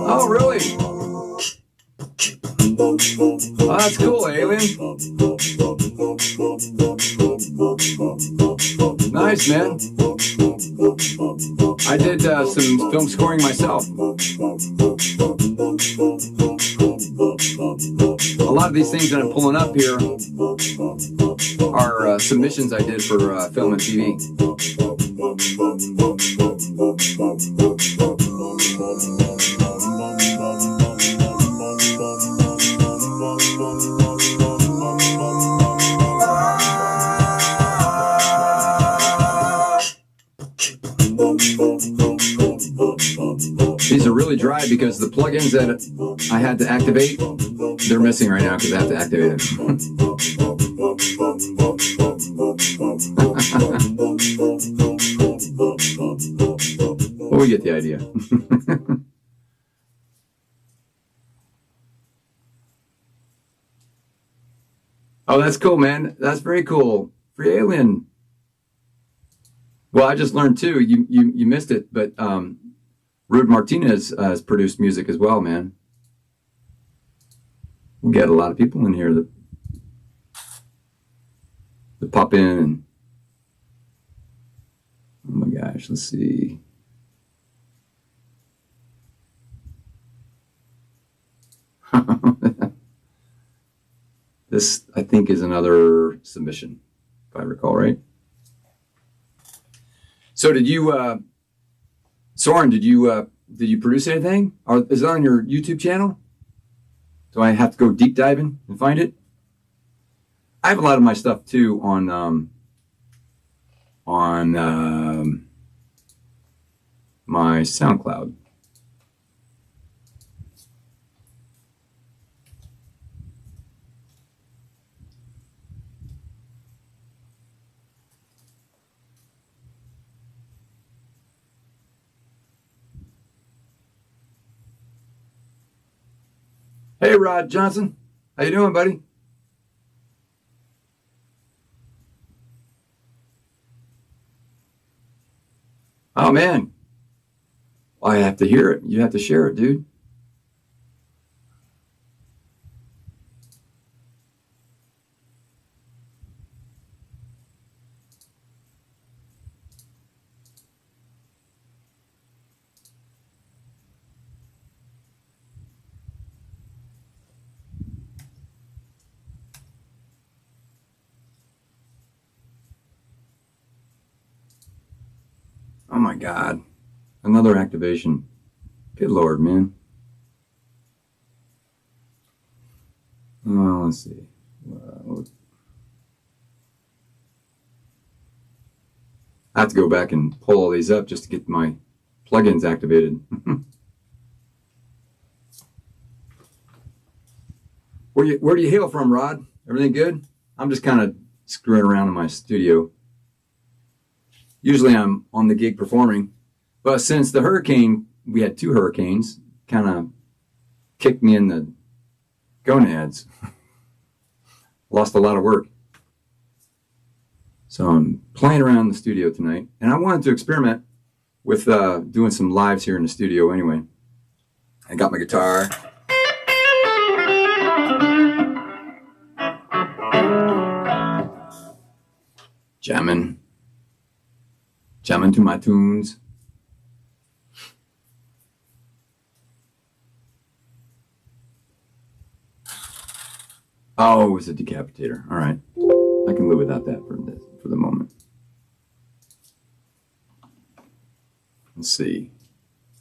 Oh, really? Oh, that's cool, Alien. Nice, man. I did some film scoring myself. A lot of these things that I'm pulling up here are submissions I did for film and TV. These are really dry because the plugins that I had to activate, they're missing right now because I have to activate them. Well, we get the idea. Oh, that's cool, man. That's very cool. Free Alien. Well, I just learned too. You missed it, but Rude Martinez has produced music as well, man. We got a lot of people in here that pop in. And, oh my gosh, let's see. This, I think, is another submission, if I recall right. So did you, Soren, did you produce anything? Or is it on your YouTube channel? Do I have to go deep diving and find it? I have a lot of my stuff too on my SoundCloud. Hey, Rod Johnson. How you doing, buddy? Oh, man. I have to hear it. You have to share it, dude. Oh my God. Another activation. Good Lord, man. Oh, let's see. I have to go back and pull all these up just to get my plugins activated. Where do you hail from, Rod? Everything good? I'm just kind of screwing around in my studio. Usually I'm on the gig performing, but since the hurricane, we had 2 hurricanes, kind of kicked me in the gonads. Lost a lot of work. So I'm playing around in the studio tonight, and I wanted to experiment with doing some lives here in the studio anyway. I got my guitar. Jamming to my tunes. Oh, it's a decapitator. All right. I can live without that for the moment. Let's see.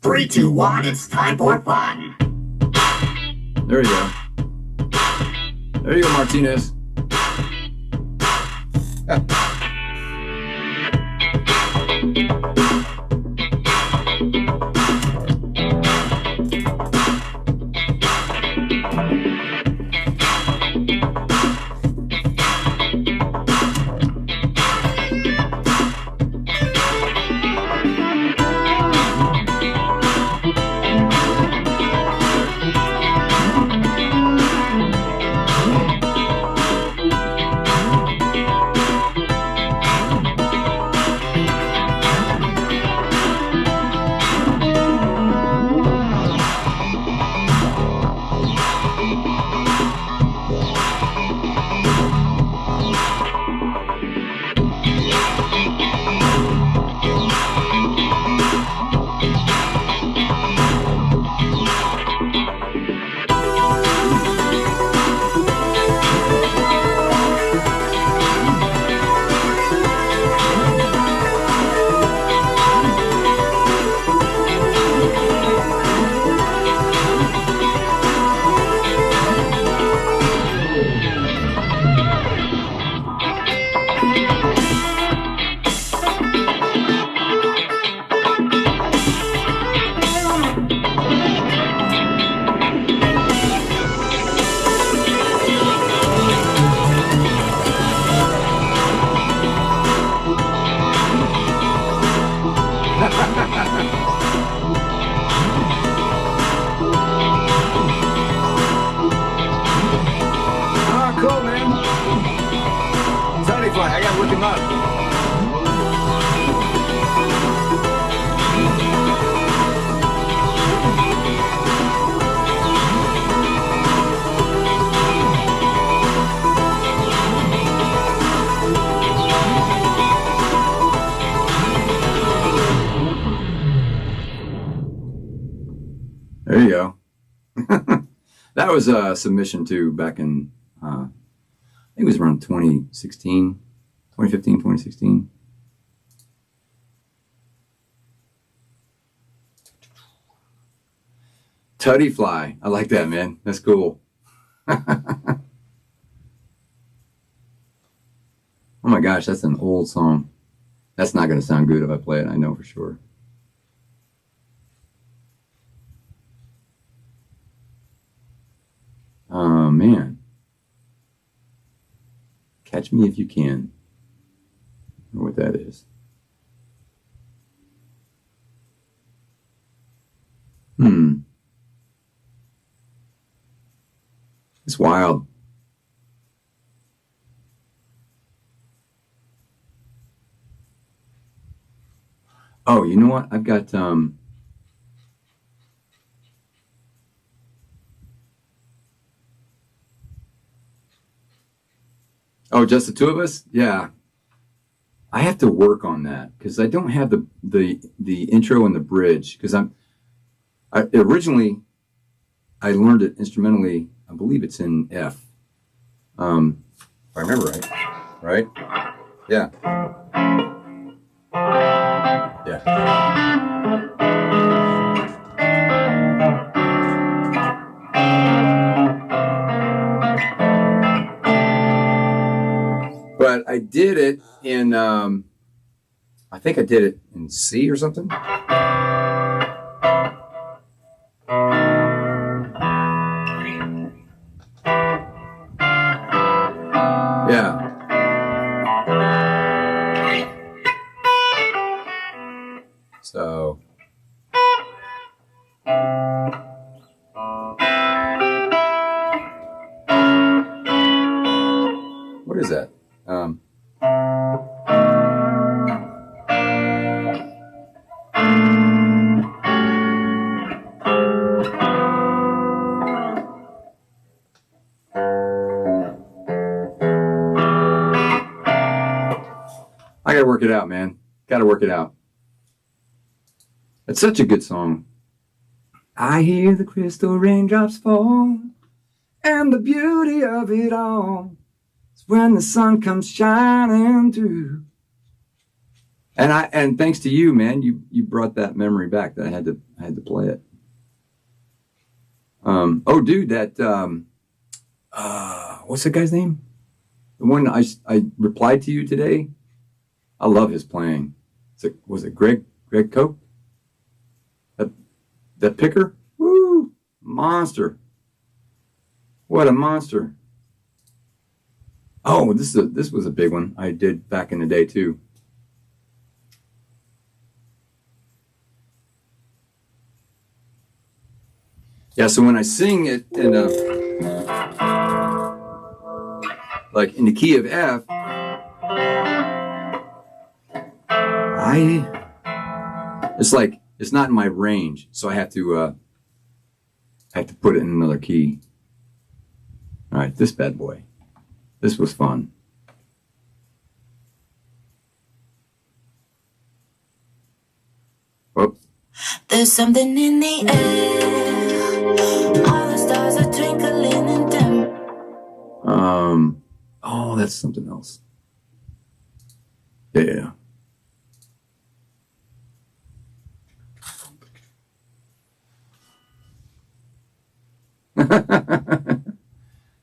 3, 2, 1, it's time for fun. There you go. There you go, Martinez. There you go. That was a submission too back in, I think it was around 2016, 2015, 2016. Tutty Fly. I like that, man. That's cool. Oh my gosh, that's an old song. That's not going to sound good if I play it, I know for sure. Oh, man. Catch Me If You Can. I don't know what that is. It's wild. Oh, you know what? I've got oh, just the two of us? Yeah. I have to work on that because I don't have the intro and the bridge because originally I learned it instrumentally. I believe it's in F. If I remember right. Right? Yeah. Yeah. But I did it in, I think I did it in C or something. Yeah. So. What is that? I gotta work it out, man. Gotta work it out. It's such a good song. I hear the crystal raindrops fall, and the beauty of it all is when the sun comes shining through. And thanks to you, man, you brought that memory back that I had to play it. Oh, dude, that what's that guy's name? The one I replied to you today. I love his playing. Was it Greg Koch? That picker? Woo! Monster. What a monster. Oh, this was a big one I did back in the day too. Yeah, so when I sing it in like in the key of F, it's not in my range, so I have to put it in another key. All right, this bad boy. This was fun. Oh. There's something in the air. All the stars are twinkling and dim. Oh, that's something else. Yeah.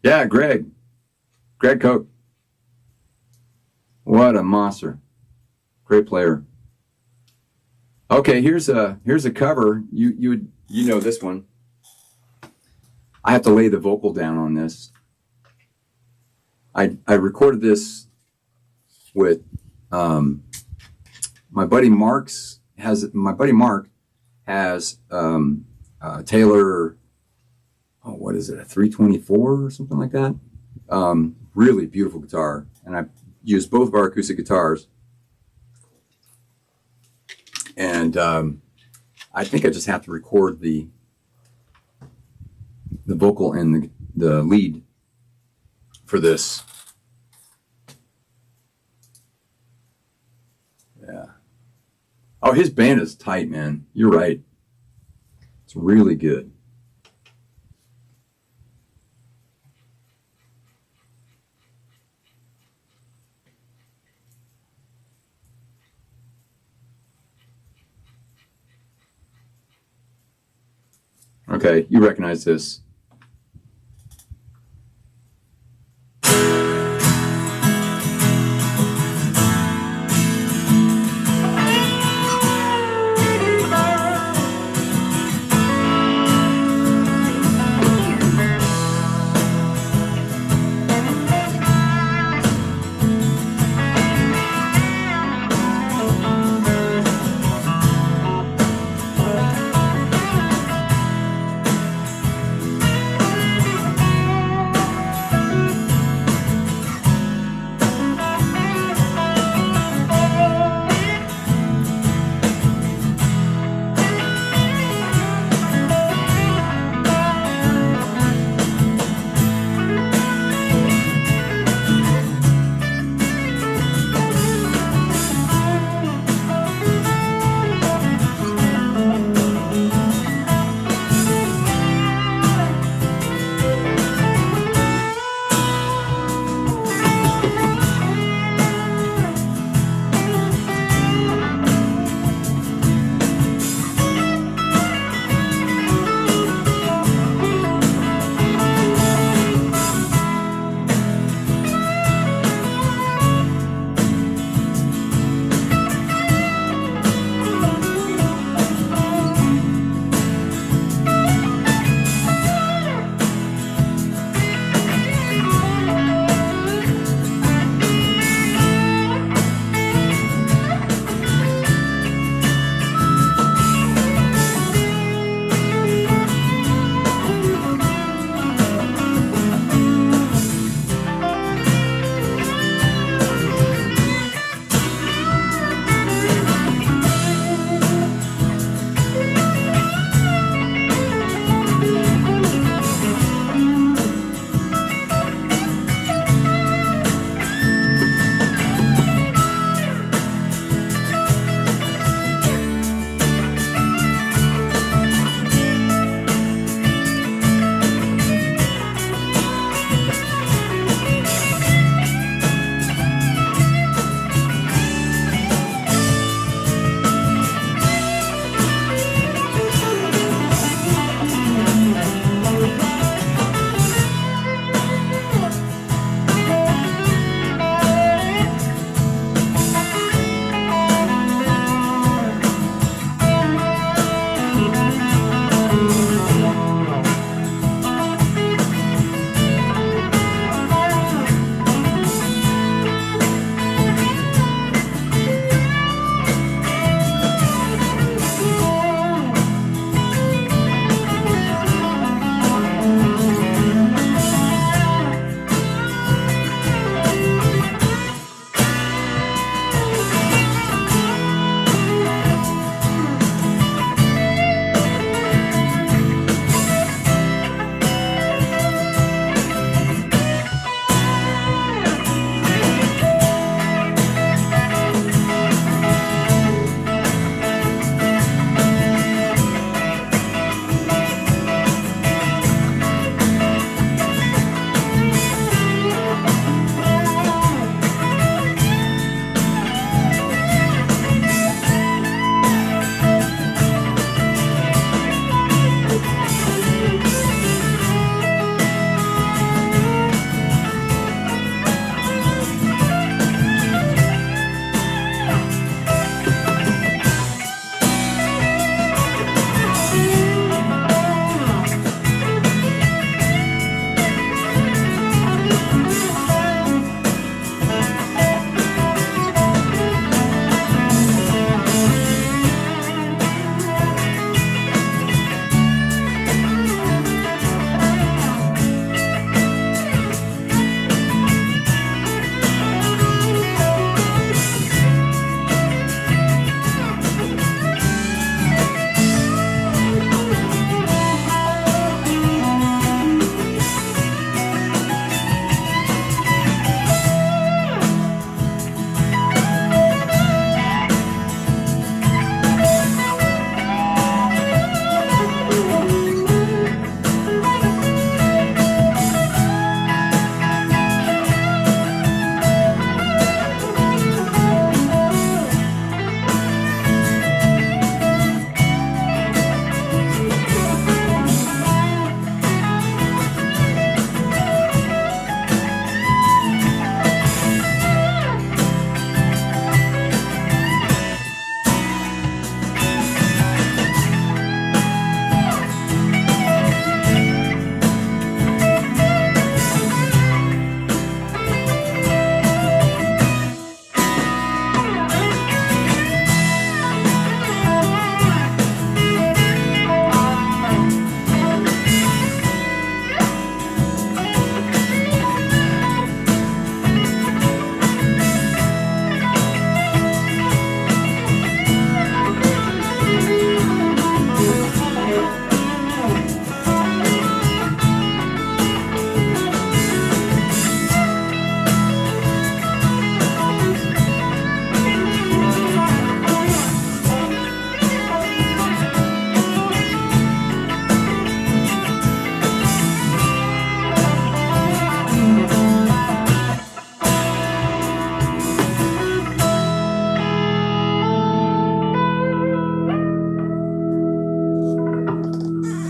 Yeah, Greg Koch. What a monster. Great player. Okay, here's a cover. You know this one. I have to lay the vocal down on this. I recorded this with my buddy Mark has Taylor. Oh, what is it? A 324 or something like that. Really beautiful guitar, and I used both of our acoustic guitars. And I think I just have to record the vocal and the lead for this. Yeah. Oh, his band is tight, man. You're right. It's really good. Okay, you recognize this.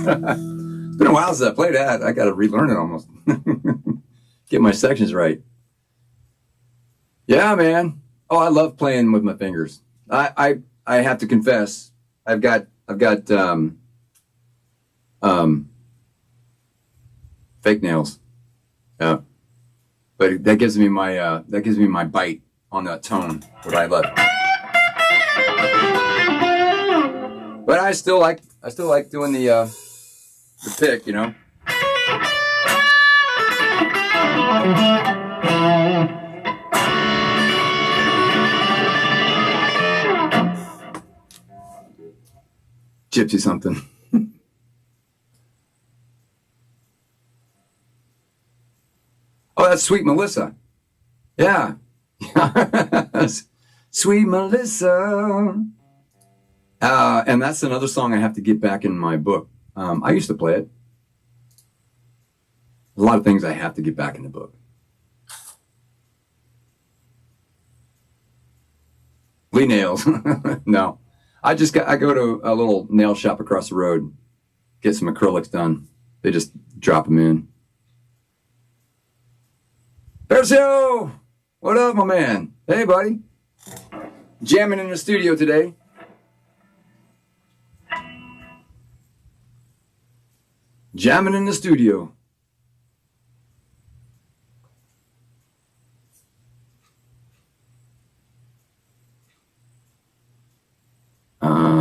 It's been a while since I played that. I got to relearn it almost. Get my sections right. Yeah, man. Oh, I love playing with my fingers. I have to confess, I've got fake nails. Yeah, but that gives me my bite on that tone. What I love. But I still like doing the pick, you know. Gypsy something. Oh, that's Sweet Melissa. Yeah. Sweet Melissa. And that's another song I have to get back in my book. I used to play it. A lot of things I have to get back in the book. Lee nails. No. I go to a little nail shop across the road, get some acrylics done. They just drop them in. Percio! What up, my man? Hey, buddy. Jamming in the studio today. Jamming in the studio.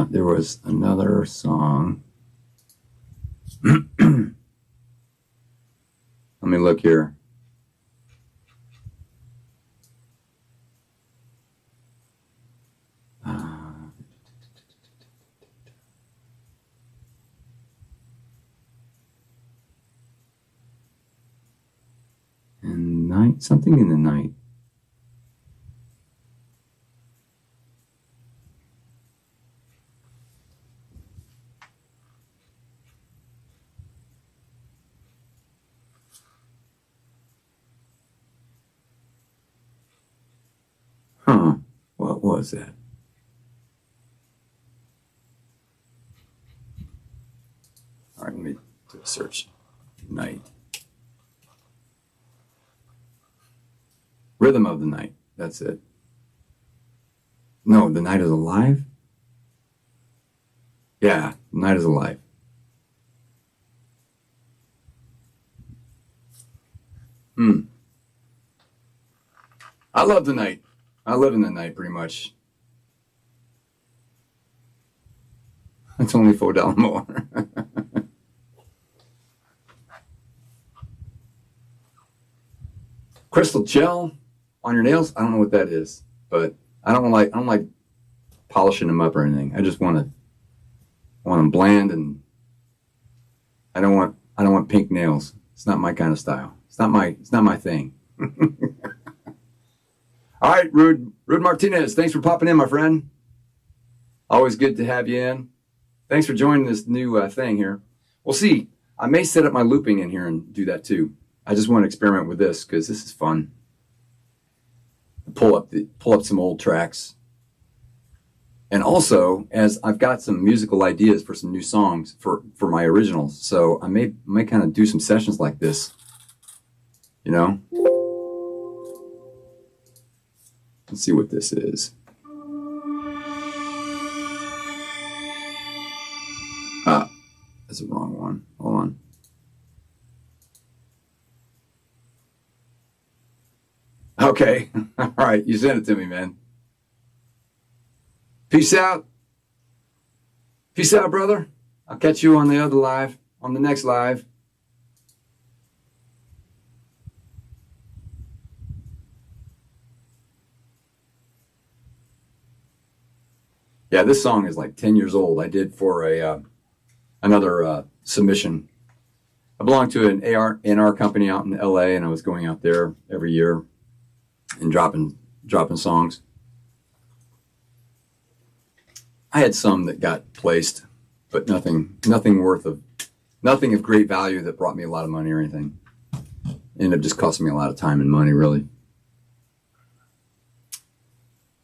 There was another song. Let me look here. And night, something in the night. Huh, what was that? All right, let me do a search. Night. Rhythm of the Night, that's it. No, The Night is Alive? Yeah, The Night is Alive. I love the night. I live in the night pretty much. It's only $4 more. Crystal gel on your nails. I don't know what that is, but I don't like polishing them up or anything. I just want them bland, and I don't want pink nails. It's not my kind of style. It's not my thing. All right, Rude Martinez, thanks for popping in, my friend. Always good to have you in. Thanks for joining this new thing here. We'll see. I may set up my looping in here and do that too. I just want to experiment with this because this is fun. Pull up some old tracks. And also, as I've got some musical ideas for some new songs for my originals, so I may kind of do some sessions like this. You know? Let's see what this is. That's the wrong one. Hold on. Okay. All right. You sent it to me, man. Peace out. Peace out, brother. I'll catch you on the other live, on the next live. Yeah, this song is like 10 years old. I did for another submission. I belong to an A&R company out in LA, and I was going out there every year and dropping songs. I had some that got placed, but nothing of great value that brought me a lot of money or anything. Ended up just costing me a lot of time and money, really.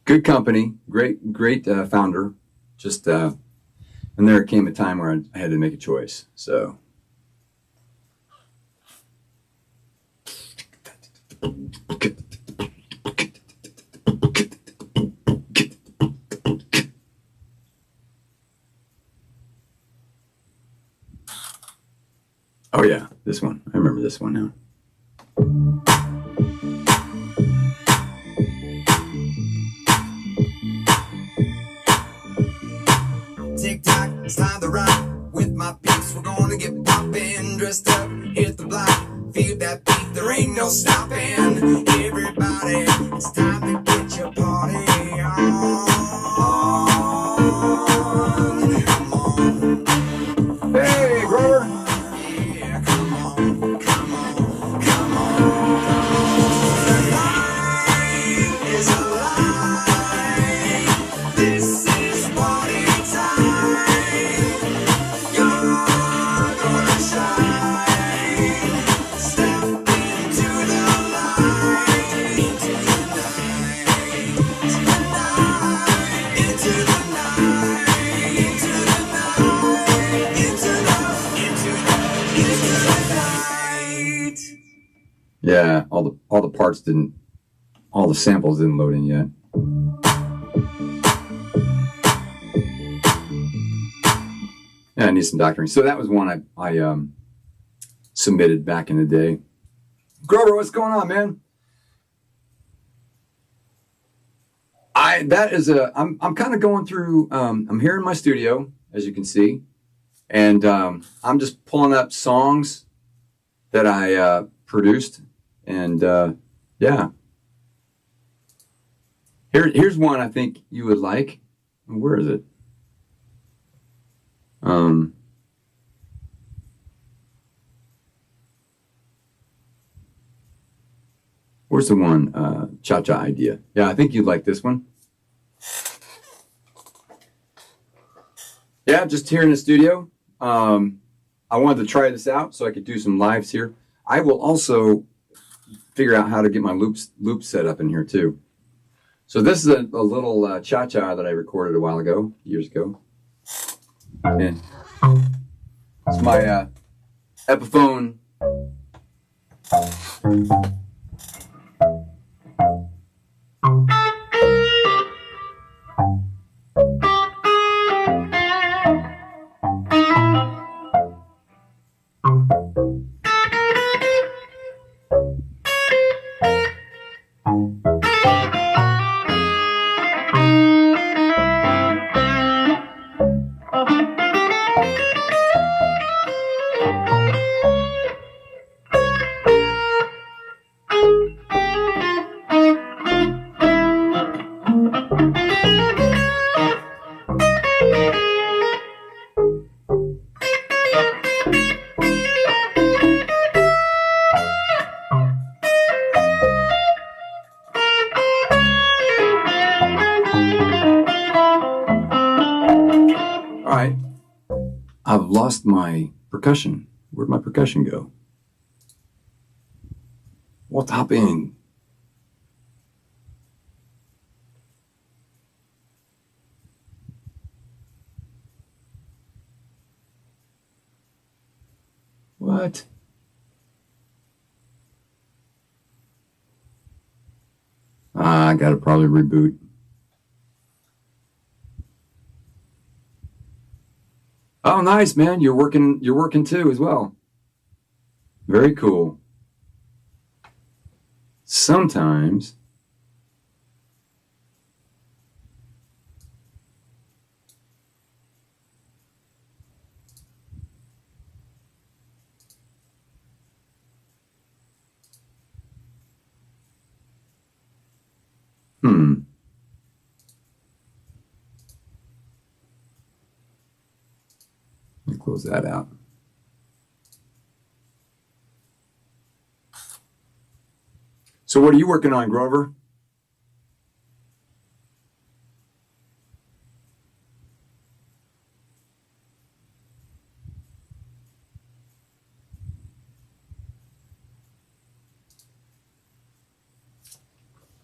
Good company, great founder. Just And there came a time where I had to make a choice. So. Oh yeah, this one. I remember this one now. Tick-tock, it's time to rock. With my peeps, we're gonna get poppin'. Dressed up, hit the block. Feel that beat, there ain't no stopping. Everybody, it's time to get your party on. Come on. Hey, Grover. Yeah, come on, come on, come on. The night is alive. This is party time. You're gonna shine. Step into the light, into the night, into the night, into the night, into the night, into the night. Yeah, all the parts didn't, all the samples didn't load in yet. Yeah, I need some doctoring. So that was one I submitted back in the day. Grover, what's going on, man? I'm kind of going through. I'm here in my studio, as you can see, and I'm just pulling up songs that I produced, and yeah. Here's one I think you would like. Where is it? Where's the one? Cha-Cha Idea. Yeah, I think you'd like this one. Yeah, just here in the studio. I wanted to try this out so I could do some lives here. I will also figure out how to get my loop set up in here too. So this is a little cha-cha that I recorded a while ago, years ago. And it's my Epiphone. All right, I've lost my percussion. Where'd my percussion go? What's happening? What? I gotta probably reboot. Oh, nice, man. You're working too as well. Very cool. Sometimes let me close that out. So what are you working on, Grover?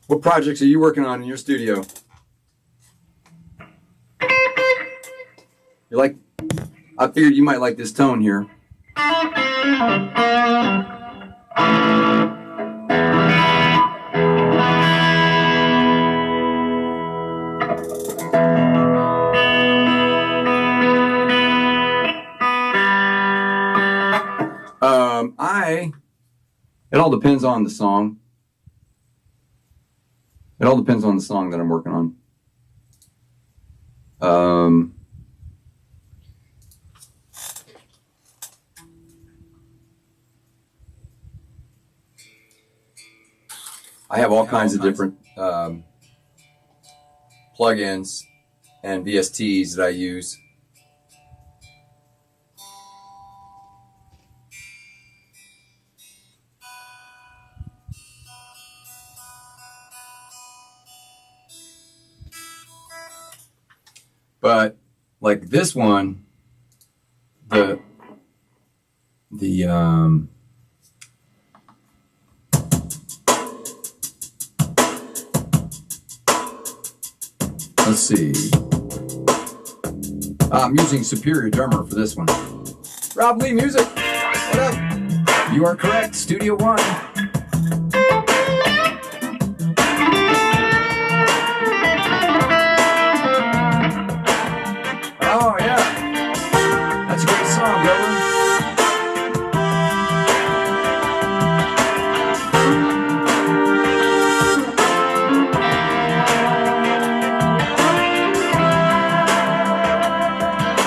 What projects are you working on in your studio? I figured you might like this tone here. It all depends on the song. It all depends on the song that I'm working on. I have all kinds of different plugins and VSTs that I use. But like this one, let's see. I'm using Superior Drummer for this one. Rob Lee Music, what up? You are correct, Studio One. Oh yeah, that's a great song, Grover.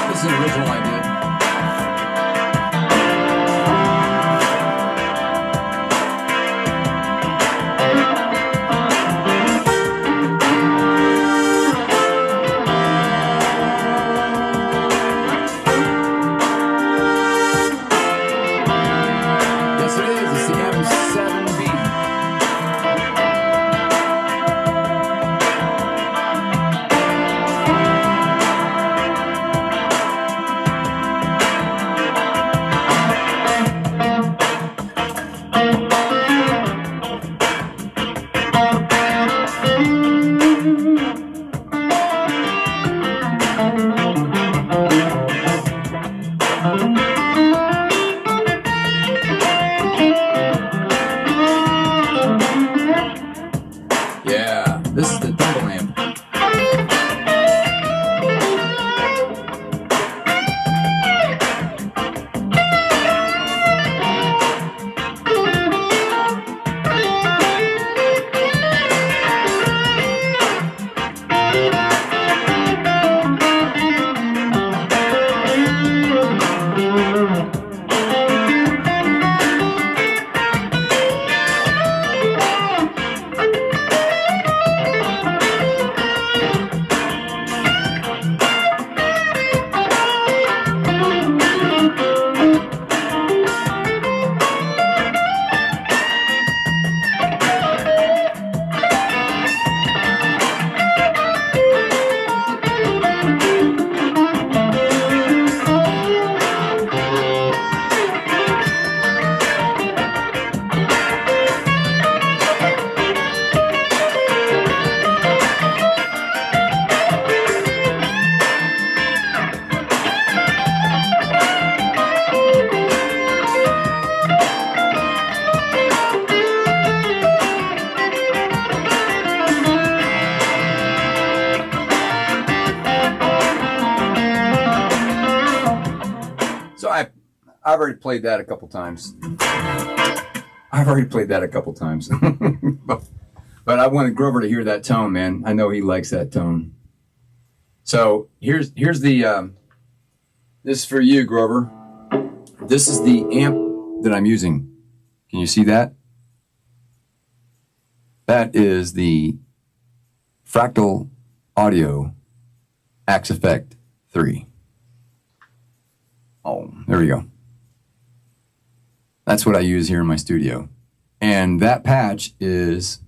This is an original I did. Yes, it is. It's the M7B. Yeah, this is the double amp. So I've already played that a couple times. But I wanted Grover to hear that tone, man. I know he likes that tone. So here's the this is for you, Grover. This is the amp that I'm using. Can you see that? That is the Fractal Audio Axe Effect 3. Oh, there we go. That's what I use here in my studio. And that patch is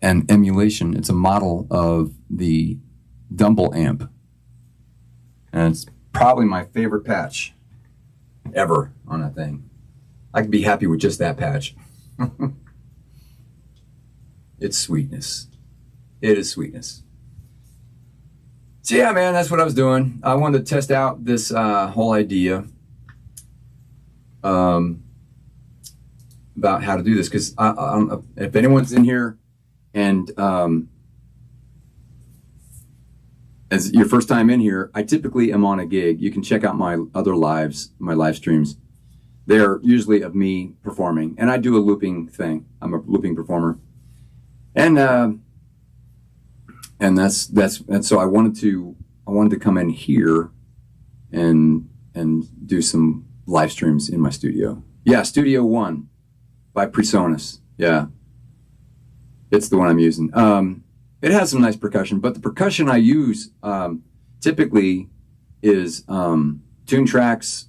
an emulation. It's a model of the Dumble amp. And it's probably my favorite patch ever on that thing. I could be happy with just that patch. It's sweetness. It is sweetness. So yeah, man, that's what I was doing. I wanted to test out this whole idea about how to do this, because if anyone's in here and as your first time in here, I typically am on a gig. You can check out my other lives, my live streams. They're usually of me performing, and I do a looping thing. I'm a looping performer, and so I wanted to come in here and do some live streams in my studio. Yeah, Studio One by Presonus. Yeah, it's the one I'm using. It has some nice percussion, but the percussion I use typically is Tune Tracks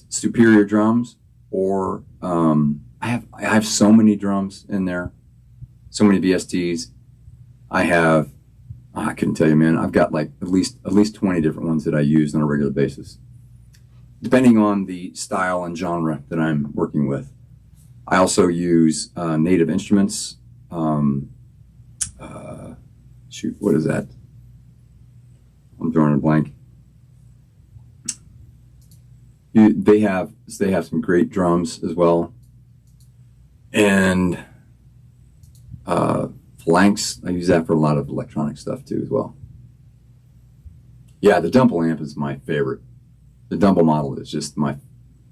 Superior drums, or I have so many drums in there, so many VSTs. I couldn't tell you, man. I've got like at least 20 different ones that I use on a regular basis, depending on the style and genre that I'm working with. I also use Native Instruments. Shoot, what is that? I'm drawing a blank. They have some great drums as well, and Flanks. I use that for a lot of electronic stuff too as well. Yeah, the Dumble amp is my favorite. The Dumble model is just my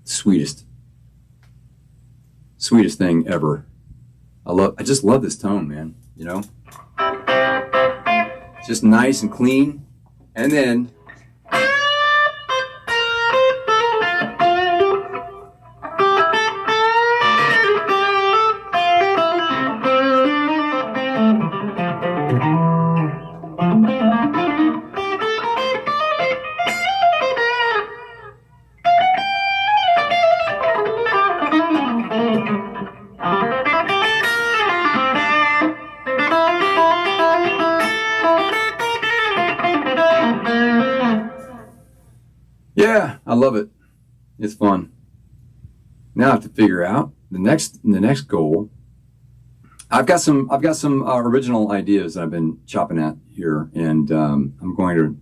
sweetest thing ever. I just love this tone, man. You know, it's just nice and clean, and then yeah, I love it. It's fun. Now I have to figure out the next goal. I've got some original ideas that I've been chopping at here, and I'm going to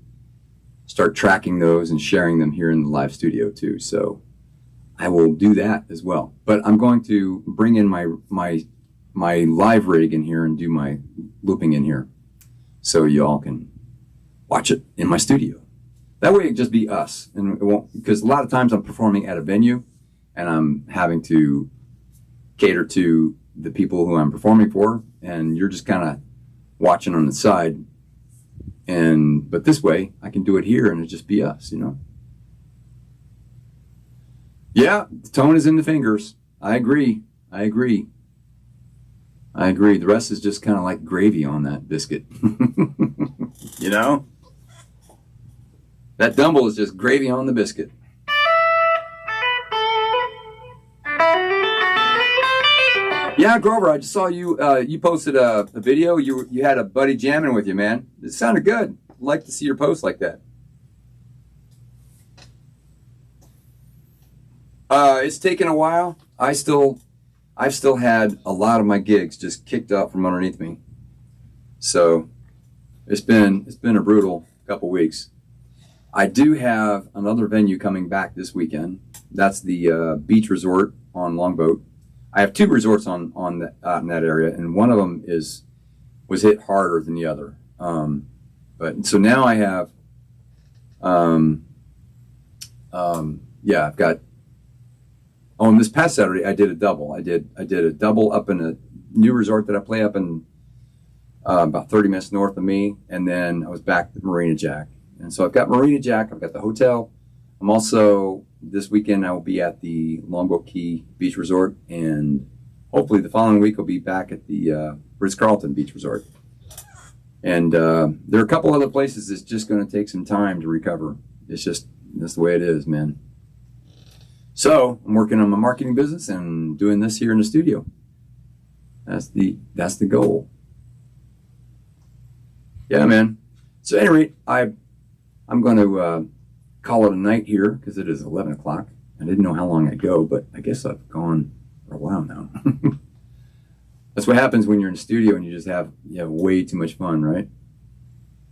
start tracking those and sharing them here in the live studio too. So I will do that as well. But I'm going to bring in my live rig in here and do my looping in here, so y'all can watch it in my studio. That way it just be us, and it won't, because a lot of times I'm performing at a venue and I'm having to cater to the people who I'm performing for, and you're just kind of watching on the side. But this way I can do it here and it just be us, you know? Yeah, the tone is in the fingers. I agree. The rest is just kind of like gravy on that biscuit. You know? That Dumble is just gravy on the biscuit. Yeah, Grover, I just saw you. You posted a video. You had a buddy jamming with you, man. It sounded good. I'd like to see your post like that. It's taken a while. I've still had a lot of my gigs just kicked out from underneath me. So it's been a brutal couple weeks. I do have another venue coming back this weekend. That's the beach resort on Longboat. I have two resorts out in that area, and one of them was hit harder than the other. But so now I have, I've got. Oh, and this past Saturday I did a double. I did a double up in a new resort that I play up in about 30 minutes north of me, and then I was back at Marina Jack. And so I've got Marina Jack, I've got the hotel. I'm also, this weekend I will be at the Longboat Key Beach Resort, and hopefully the following week I'll be back at the Ritz-Carlton Beach Resort. And there are a couple other places that's just going to take some time to recover. That's the way it is, man. So I'm working on my marketing business and doing this here in the studio. That's the goal. Yeah, man. So at any rate, I'm going to call it a night here because it is 11 o'clock. I didn't know how long I'd go, but I guess I've gone for a while now. That's what happens when you're in the studio and you just have way too much fun, right?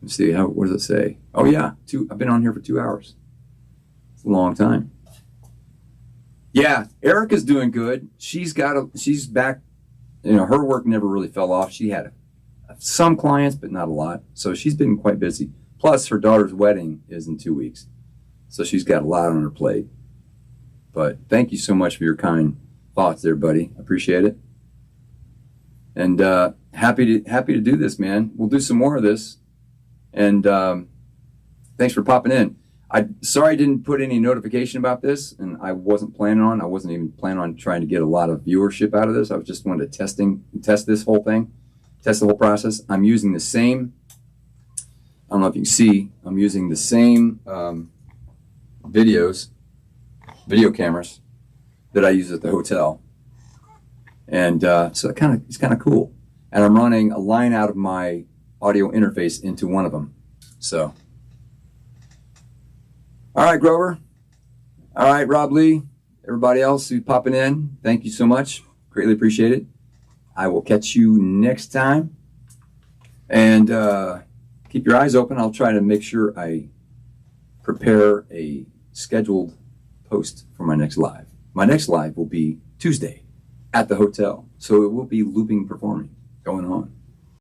Let's see, what does it say? Oh yeah, I've been on here for 2 hours. It's a long time. Yeah, Erica's doing good. She's back. You know, her work never really fell off. She had some clients, but not a lot. So she's been quite busy. Plus, her daughter's wedding is in 2 weeks. So she's got a lot on her plate. But thank you so much for your kind thoughts there, buddy. I appreciate it. And happy to do this, man. We'll do some more of this. And thanks for popping in. Sorry I didn't put any notification about this, and I wasn't even planning on trying to get a lot of viewership out of this. I was just wanted to test this whole thing, test the whole process. I'm using the same, I don't know if you can see, I'm using the same video cameras that I use at the hotel. And so it's kind of cool. And I'm running a line out of my audio interface into one of them. So, all right, Grover. All right, Rob Lee. Everybody else who's popping in, thank you so much. Greatly appreciate it. I will catch you next time. And keep your eyes open. I'll try to make sure I prepare a scheduled post for my next live. My next live will be Tuesday at the hotel. So it will be looping performing going on.